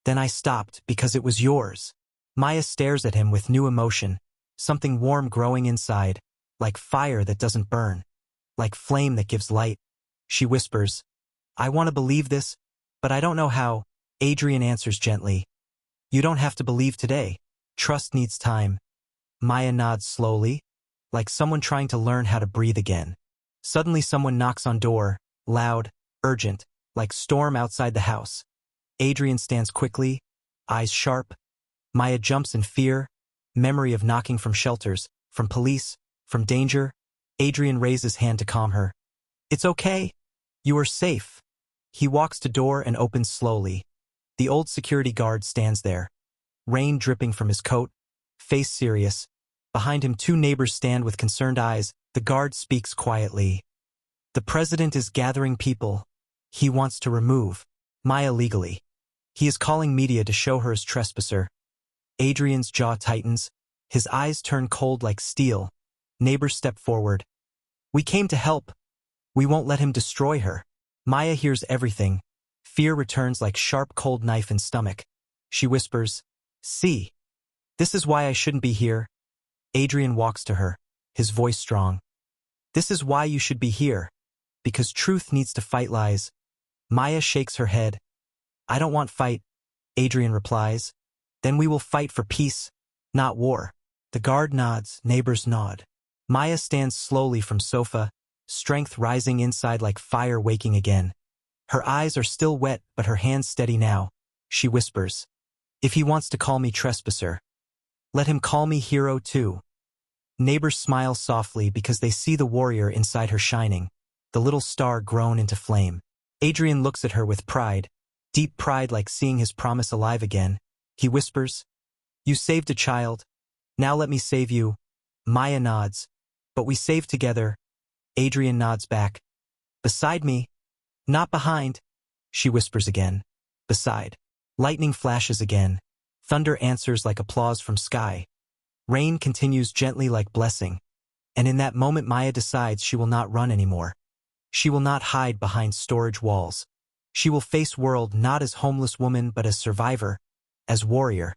Then I stopped because it was yours." Maya stares at him with new emotion, something warm growing inside, like fire that doesn't burn, like flame that gives light. She whispers, "I want to believe this, but I don't know how." Adrian answers gently, "You don't have to believe today. Trust needs time." Maya nods slowly, like someone trying to learn how to breathe again. Suddenly someone knocks on door, loud, urgent, like storm outside the house. Adrian stands quickly, eyes sharp. Maya jumps in fear, memory of knocking from shelters, from police, from danger. Adrian raises hand to calm her. "It's okay. You are safe." He walks to door and opens slowly. The old security guard stands there, rain dripping from his coat, face serious. Behind him 2 neighbors stand with concerned eyes. The guard speaks quietly. "The president is gathering people. He wants to remove Maya legally. He is calling media to show her as trespasser." Adrian's jaw tightens. His eyes turn cold like steel. Neighbors step forward. "We came to help. We won't let him destroy her." Maya hears everything. Fear returns like sharp cold knife in stomach. She whispers, "See, this is why I shouldn't be here." Adrian walks to her, his voice strong. "This is why you should be here. Because truth needs to fight lies." Maya shakes her head. "I don't want fight," Adrian replies. "Then we will fight for peace, not war." The guard nods, neighbors nod. Maya stands slowly from sofa, strength rising inside like fire waking again. Her eyes are still wet, but her hands steady now. She whispers, "If he wants to call me trespasser, let him call me hero too." Neighbors smile softly because they see the warrior inside her shining, the little star grown into flame. Adrian looks at her with pride, deep pride like seeing his promise alive again. He whispers, "You saved a child. Now let me save you." Maya nods. "But we saved together." Adrian nods back. "Beside me. Not behind." She whispers again. "Beside." Lightning flashes again. Thunder answers like applause from sky. Rain continues gently like blessing. And in that moment Maya decides she will not run anymore. She will not hide behind storage walls. She will face world not as homeless woman but as survivor, as warrior,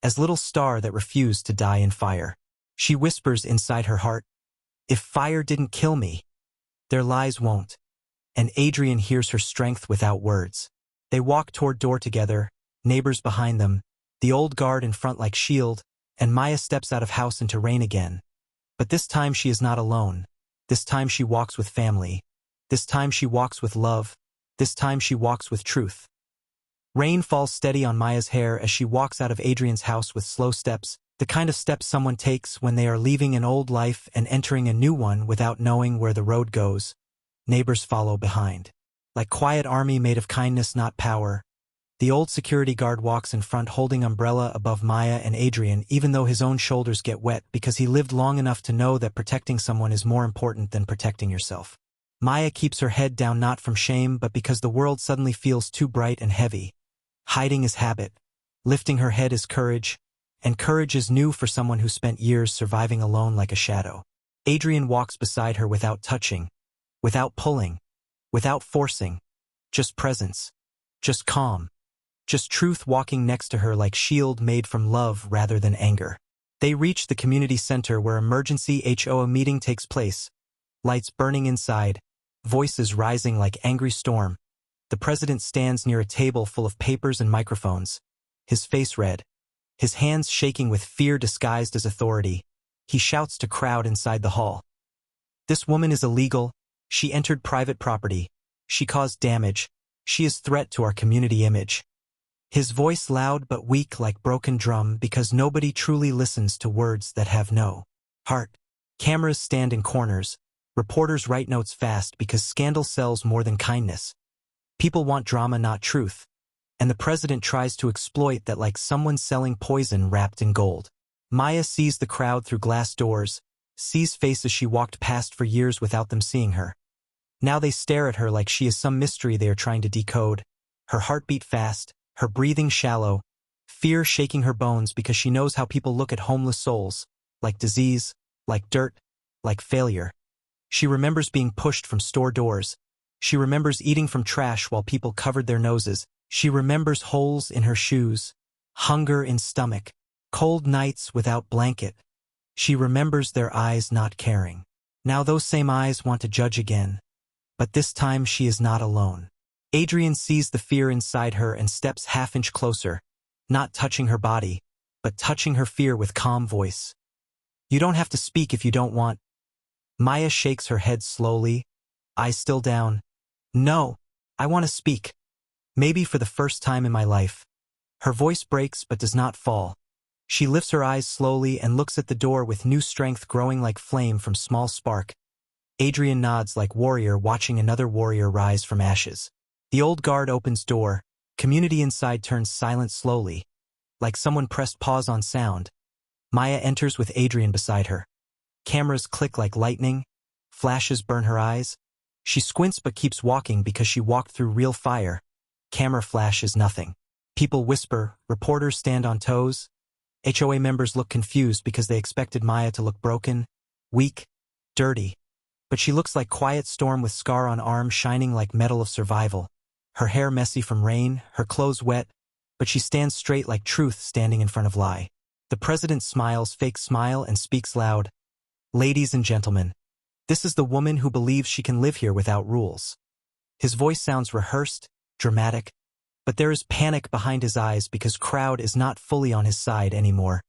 as little star that refused to die in fire. She whispers inside her heart, "If fire didn't kill me, their lies won't." And Adrian hears her strength without words. They walk toward door together, neighbors behind them, the old guard in front like shield, and Maya steps out of house into rain again. But this time she is not alone. This time she walks with family. This time she walks with love. This time she walks with truth. Rain falls steady on Maya's hair as she walks out of Adrian's house with slow steps, the kind of steps someone takes when they are leaving an old life and entering a new one without knowing where the road goes. Neighbors follow behind. Like quiet army made of kindness, not power. The old security guard walks in front holding umbrella above Maya and Adrian even though his own shoulders get wet because he lived long enough to know that protecting someone is more important than protecting yourself. Maya keeps her head down not from shame but because the world suddenly feels too bright and heavy. Hiding is habit. Lifting her head is courage. And courage is new for someone who spent years surviving alone like a shadow. Adrian walks beside her without touching, without pulling, without forcing. Just presence. Just calm. Just truth walking next to her like shield made from love rather than anger. They reach the community center where emergency HO meeting takes place. Lights burning inside. Voices rising like angry storm. The president stands near a table full of papers and microphones. His face red. His hands shaking with fear disguised as authority. He shouts to crowd inside the hall. "This woman is illegal. She entered private property. She caused damage. She is threat to our community image. His voice loud but weak like broken drum because nobody truly listens to words that have no heart. Cameras stand in corners. Reporters write notes fast because scandal sells more than kindness. People want drama, not truth. And the president tries to exploit that like someone selling poison wrapped in gold. Maya sees the crowd through glass doors, sees faces she walked past for years without them seeing her. Now they stare at her like she is some mystery they are trying to decode. Her heart beat fast, her breathing shallow, fear shaking her bones because she knows how people look at homeless souls, like disease, like dirt, like failure. She remembers being pushed from store doors. She remembers eating from trash while people covered their noses. She remembers holes in her shoes, hunger in stomach, cold nights without blanket. She remembers their eyes not caring. Now those same eyes want to judge again. But this time she is not alone. Adrian sees the fear inside her and steps half-inch closer, not touching her body, but touching her fear with calm voice. You don't have to speak if you don't want. Maya shakes her head slowly, eyes still down. No, I want to speak. Maybe for the first time in my life. Her voice breaks but does not fall. She lifts her eyes slowly and looks at the door with new strength growing like flame from small spark. Adrian nods like warrior watching another warrior rise from ashes. The old guard opens door. Community inside turns silent slowly, like someone pressed pause on sound. Maya enters with Adrian beside her. Cameras click like lightning. Flashes burn her eyes. She squints but keeps walking because she walked through real fire. Camera flash is nothing. People whisper, reporters stand on toes. HOA members look confused because they expected Maya to look broken, weak, dirty. But she looks like quiet storm with scar on arm shining like metal of survival. Her hair messy from rain, her clothes wet, but she stands straight like truth standing in front of lie. The president smiles, fake smile, and speaks loud. Ladies and gentlemen, this is the woman who believes she can live here without rules. His voice sounds rehearsed, dramatic, but there is panic behind his eyes because crowd is not fully on his side anymore.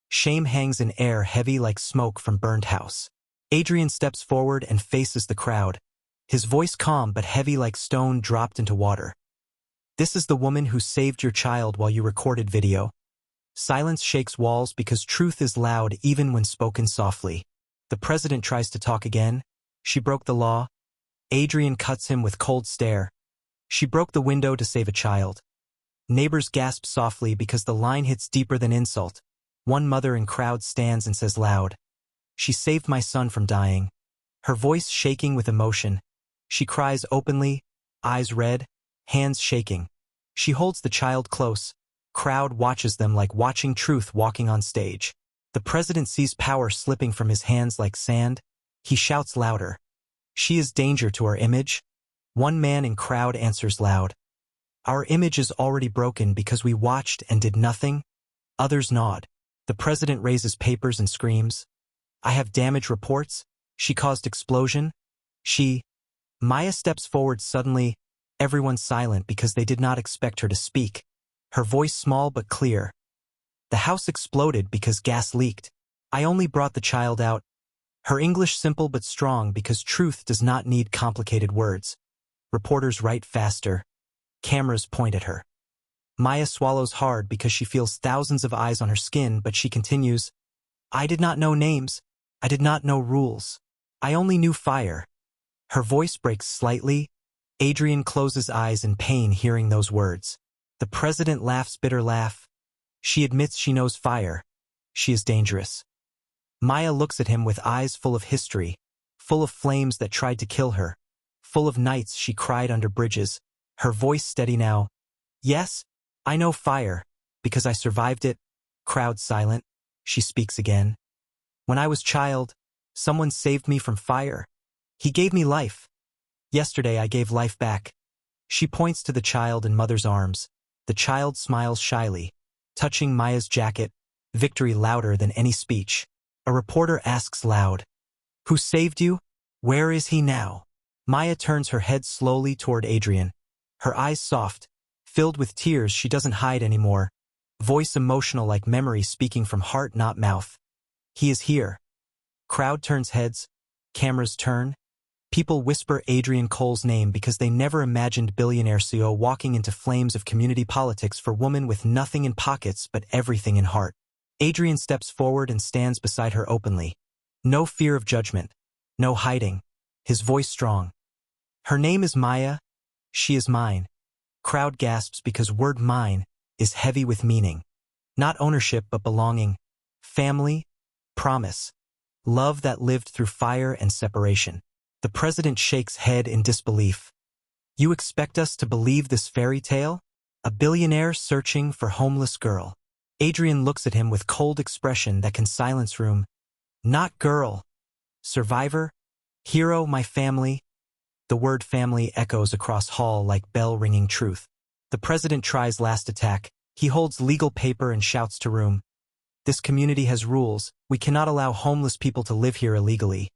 Shame hangs in air heavy like smoke from burned house. Adrian steps forward and faces the crowd, his voice calm but heavy like stone dropped into water. This is the woman who saved your child while you recorded video. Silence shakes walls because truth is loud even when spoken softly. The president tries to talk again. She broke the law. Adrian cuts him with cold stare. She broke the window to save a child. Neighbors gasp softly because the line hits deeper than insult. One mother in crowd stands and says loud, "She saved my son from dying." Her voice shaking with emotion. She cries openly, eyes red, hands shaking. She holds the child close. Crowd watches them like watching truth walking on stage. The president sees power slipping from his hands like sand. He shouts louder. She is danger to our image. One man in crowd answers loud. Our image is already broken because we watched and did nothing. Others nod. The president raises papers and screams. I have damage reports. She caused explosion. Maya steps forward suddenly. Everyone's silent because they did not expect her to speak. Her voice small but clear. The house exploded because gas leaked. I only brought the child out. Her English simple but strong because truth does not need complicated words. Reporters write faster. Cameras point at her. Maya swallows hard because she feels thousands of eyes on her skin, but she continues. I did not know names. I did not know rules. I only knew fire. Her voice breaks slightly. Adrian closes eyes in pain hearing those words. The president laughs bitter laugh. She admits she knows fire. She is dangerous. Maya looks at him with eyes full of history, full of flames that tried to kill her, full of nights she cried under bridges, her voice steady now. Yes, I know fire, because I survived it. Crowd silent. She speaks again. When I was child, someone saved me from fire. He gave me life. Yesterday I gave life back. She points to the child in mother's arms. The child smiles shyly, touching Maya's jacket, victory louder than any speech. A reporter asks loud, Who saved you? Where is he now? Maya turns her head slowly toward Adrian. Her eyes soft, filled with tears she doesn't hide anymore. Voice emotional like memory speaking from heart not mouth. He is here. Crowd turns heads. Cameras turn. People whisper Adrian Cole's name because they never imagined billionaire CEO walking into flames of community politics for women with nothing in pockets but everything in heart. Adrian steps forward and stands beside her openly. No fear of judgment. No hiding. His voice strong. Her name is Maya. She is mine. Crowd gasps because word mine is heavy with meaning. Not ownership but belonging. Family. Promise. Love that lived through fire and separation. The president shakes head in disbelief. You expect us to believe this fairy tale? A billionaire searching for homeless girl. Adrian looks at him with cold expression that can silence room. Not girl. Survivor. Hero, my family. The word family echoes across hall like bell-ringing truth. The president tries last attack. He holds legal paper and shouts to room. This community has rules. We cannot allow homeless people to live here illegally.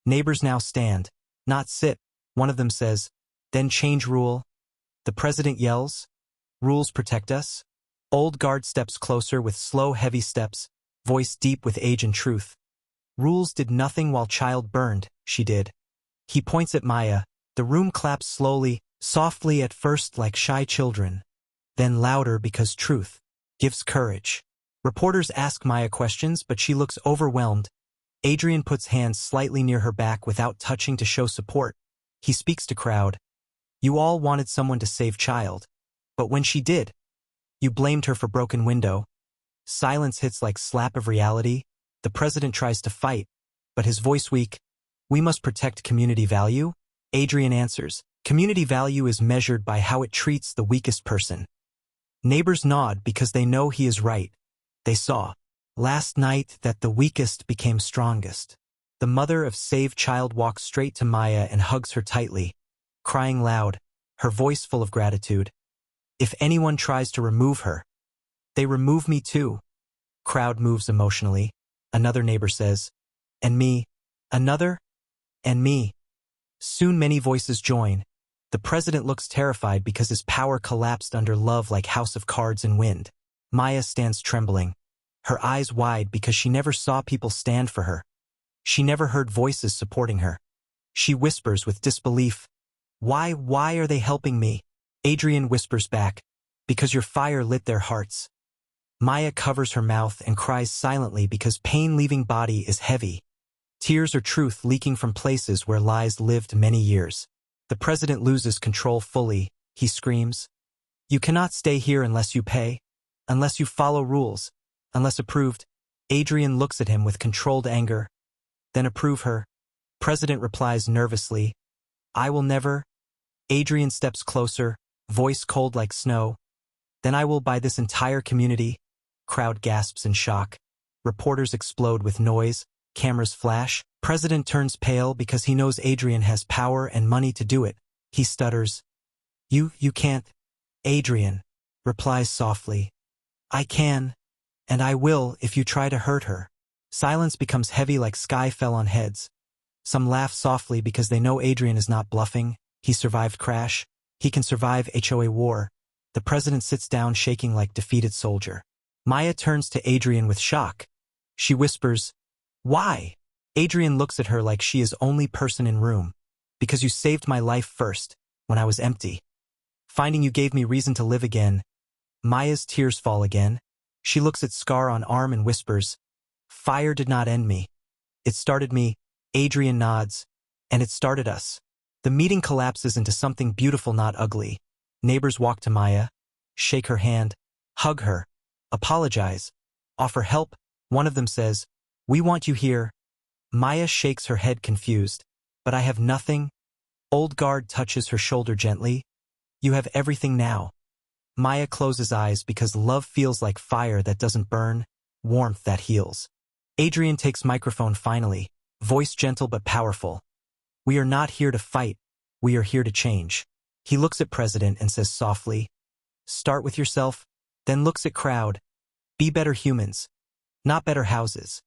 Neighbors now stand, not sit. One of them says, then change rule. The president yells, rules protect us. Old guard steps closer with slow, heavy steps, voice deep with age and truth. Rules did nothing while child burned, she did. He points at Maya. The room claps slowly, softly at first like shy children, then louder because truth gives courage. Reporters ask Maya questions, but she looks overwhelmed. Adrian puts hands slightly near her back without touching to show support. He speaks to crowd. You all wanted someone to save child. But when she did, you blamed her for broken window. Silence hits like slap of reality. The president tries to fight, but his voice weak. We must protect community value. Adrian answers. Community value is measured by how it treats the weakest person. Neighbors nod because they know he is right. They saw last night that the weakest became strongest. The mother of saved child walks straight to Maya and hugs her tightly, crying loud, her voice full of gratitude. If anyone tries to remove her, they remove me too. Crowd moves emotionally. Another neighbor says, and me. Another, and me. Soon many voices join. The president looks terrified because his power collapsed under love like house of cards in wind. Maya stands trembling, her eyes wide because she never saw people stand for her. She never heard voices supporting her. She whispers with disbelief, why are they helping me? Adrian whispers back, because your fire lit their hearts. Maya covers her mouth and cries silently because pain leaving body is heavy. Tears are truth leaking from places where lies lived many years. The president loses control fully. He screams, you cannot stay here unless you pay, unless you follow rules, unless approved. Adrian looks at him with controlled anger. Then approve her. President replies nervously, I will never. Adrian steps closer, voice cold like snow. Then I will buy this entire community. Crowd gasps in shock. Reporters explode with noise. Cameras flash. President turns pale because he knows Adrian has power and money to do it. He stutters. You can't. Adrian replies softly. I can, and I will if you try to hurt her. Silence becomes heavy like sky fell on heads. Some laugh softly because they know Adrian is not bluffing. He survived crash. He can survive HOA war. The president sits down shaking like defeated soldier. Maya turns to Adrian with shock. She whispers, why? Adrian looks at her like she is only person in room. Because you saved my life first, when I was empty. Finding you gave me reason to live again. Maya's tears fall again. She looks at scar on arm and whispers, fire did not end me. It started me. Adrian nods. And it started us. The meeting collapses into something beautiful, not ugly. Neighbors walk to Maya, shake her hand, hug her, apologize, offer help. One of them says, we want you here. Maya shakes her head confused. But I have nothing. Old guard touches her shoulder gently. You have everything now. Maya closes eyes because love feels like fire that doesn't burn, warmth that heals. Adrian takes microphone finally, voice gentle but powerful. We are not here to fight. We are here to change. He looks at president and says softly, start with yourself, then looks at crowd. Be better humans, not better houses.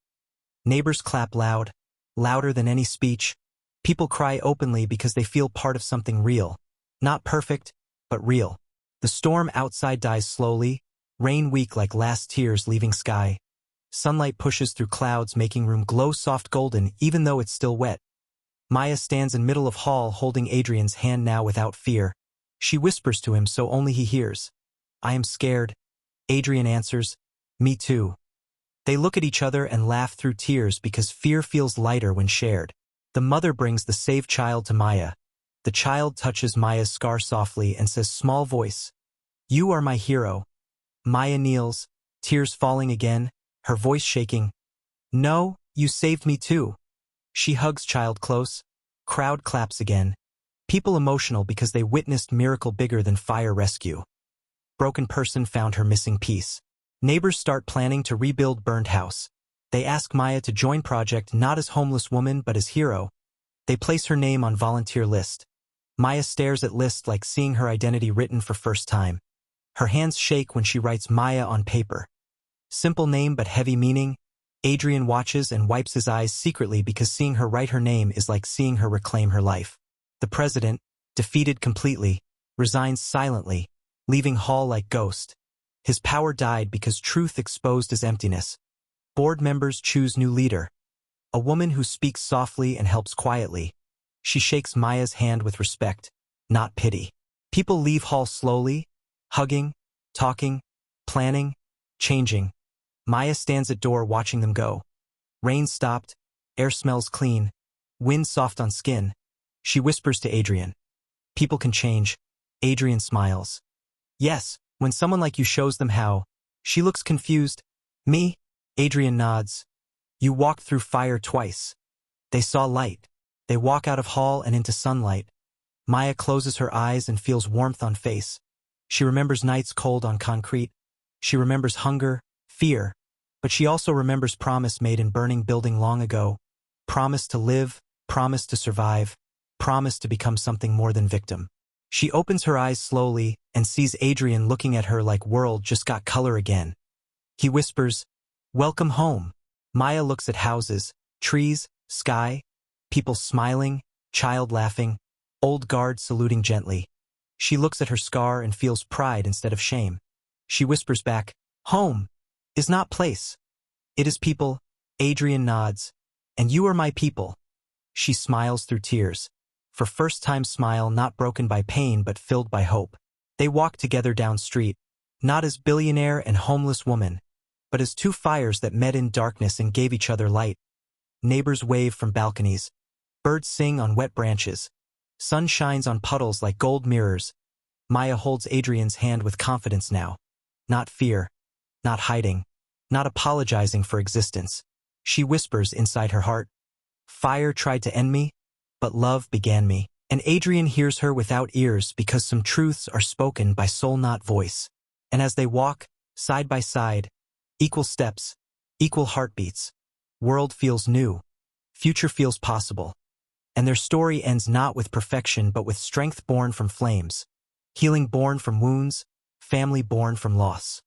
Neighbors clap loud, louder than any speech. People cry openly because they feel part of something real. Not perfect, but real. The storm outside dies slowly, rain weak like last tears leaving sky. Sunlight pushes through clouds making room glow soft golden even though it's still wet. Maya stands in middle of hall holding Adrian's hand now without fear. She whispers to him so only he hears. I am scared. Adrian answers, me too. They look at each other and laugh through tears because fear feels lighter when shared. The mother brings the saved child to Maya. The child touches Maya's scar softly and says small voice, you are my hero. Maya kneels, tears falling again, her voice shaking. No, you saved me too. She hugs child close. Crowd claps again. People emotional because they witnessed miracle bigger than fire rescue. Broken person found her missing piece. Neighbors start planning to rebuild burned house. They ask Maya to join project not as homeless woman but as hero. They place her name on volunteer list. Maya stares at list like seeing her identity written for first time. Her hands shake when she writes Maya on paper. Simple name but heavy meaning. Adrian watches and wipes his eyes secretly because seeing her write her name is like seeing her reclaim her life. The president, defeated completely, resigns silently, leaving hall like ghost. His power died because truth exposed his emptiness. Board members choose new leader. A woman who speaks softly and helps quietly. She shakes Maya's hand with respect, not pity. People leave hall slowly, hugging, talking, planning, changing. Maya stands at door watching them go. Rain stopped, air smells clean, wind soft on skin. She whispers to Adrian. People can change. Adrian smiles. Yes, when someone like you shows them how. She looks confused. Me? Adrian nods. You walked through fire twice. They saw light. They walk out of hall and into sunlight. Maya closes her eyes and feels warmth on face. She remembers nights cold on concrete. She remembers hunger, fear. But she also remembers promise made in burning building long ago. Promise to live, promise to survive, promise to become something more than victim. She opens her eyes slowly and sees Adrian looking at her like world just got color again. He whispers, welcome home. Maya looks at houses, trees, sky, people smiling, child laughing, old guard saluting gently. She looks at her scar and feels pride instead of shame. She whispers back, home is not place. It is people. Adrian nods. And you are my people. She smiles through tears. For first time smile not broken by pain but filled by hope. They walk together down street, not as billionaire and homeless woman, but as two fires that met in darkness and gave each other light. Neighbors wave from balconies. Birds sing on wet branches. Sun shines on puddles like gold mirrors. Maya holds Adrian's hand with confidence now. Not fear. Not hiding. Not apologizing for existence. She whispers inside her heart. Fire tried to end me, but love began me. And Adrian hears her without ears because some truths are spoken by soul not voice. And as they walk, side by side, equal steps, equal heartbeats, world feels new, future feels possible. And their story ends not with perfection but with strength born from flames, healing born from wounds, family born from loss.